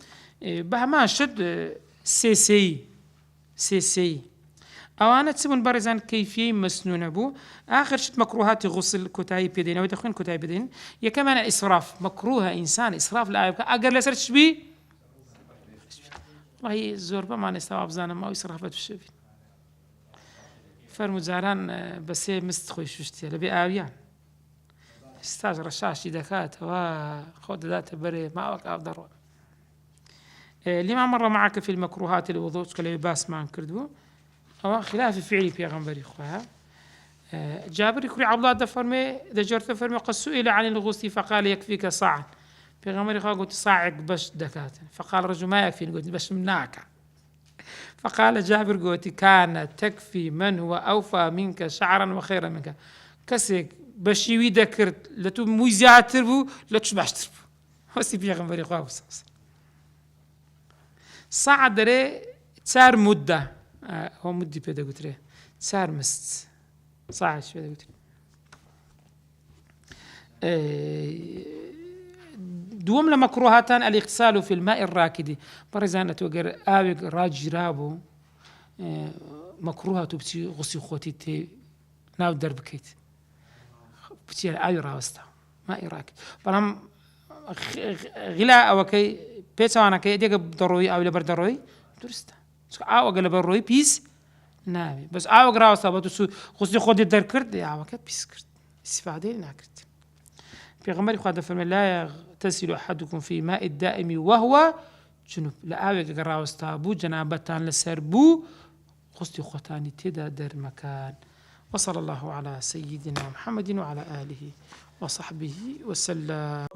بهما شد سي أوانا تسمون بارزان كيفية مسنون أبو آخر شت مكروهات غسل كتاي بيدين أو تخوين كتاي بيدين يا كمان الإسراف مكروه إنسان إسراف لا يبقى أقل لسرتش بي والله الزور ما نستوعب زانا ما إسرافات بالشبي فرمو زاران بس مستخوي شوشتي لبي آويان استاج رشاش دكات وخود ذات بري ما وقع ضرر لما مر معك في المكروهات الوضوء كلا باس ما انكردو أو خلاف فعلي في غنبري خوها جابر يكري عبد الله دفرمي دجرت فرمي قد سئل عن الغسل فقال يكفيك صاع في غنبري خوها قلت صاعك بش دكات فقال رجل ما يكفي قلت بش مناك فقال جابر قلت كان تكفي من هو أوفى منك شعرا وخيرا منك كسيك بشيوي ذكرت لتو مو زياتر بو لتشبعش تربو وسي في غنبري خوها وصاص صاع دري تسار مدة هو مدي بيدا قلت له تسار مست صاع شو بيدا قلت دوم لمكروهاتان الاغتسال في الماء الراكد برزان توقر آوي راج رابو مكروهة تبتي غسي خوتي تي ناو دربكيت بتي آوي راوستا ماء راكد فلهم غلا أو كي بيتsa وانا كي ديك ضروري أو لبر ضروري درستا أو أقل بروي بيس نامي بس أو غراو صابتو سو غسل خودي در كرد يا وقت بيس كرد استفادة ناكرت في غمر خد فرم لا يغتسل أحدكم في ماء الدائم وهو جنوب لا أو غراو استابو جنابتان لسربو غسل خوتاني تدا در مكان وصلى الله على سيدنا محمد وعلى آله وصحبه وسلم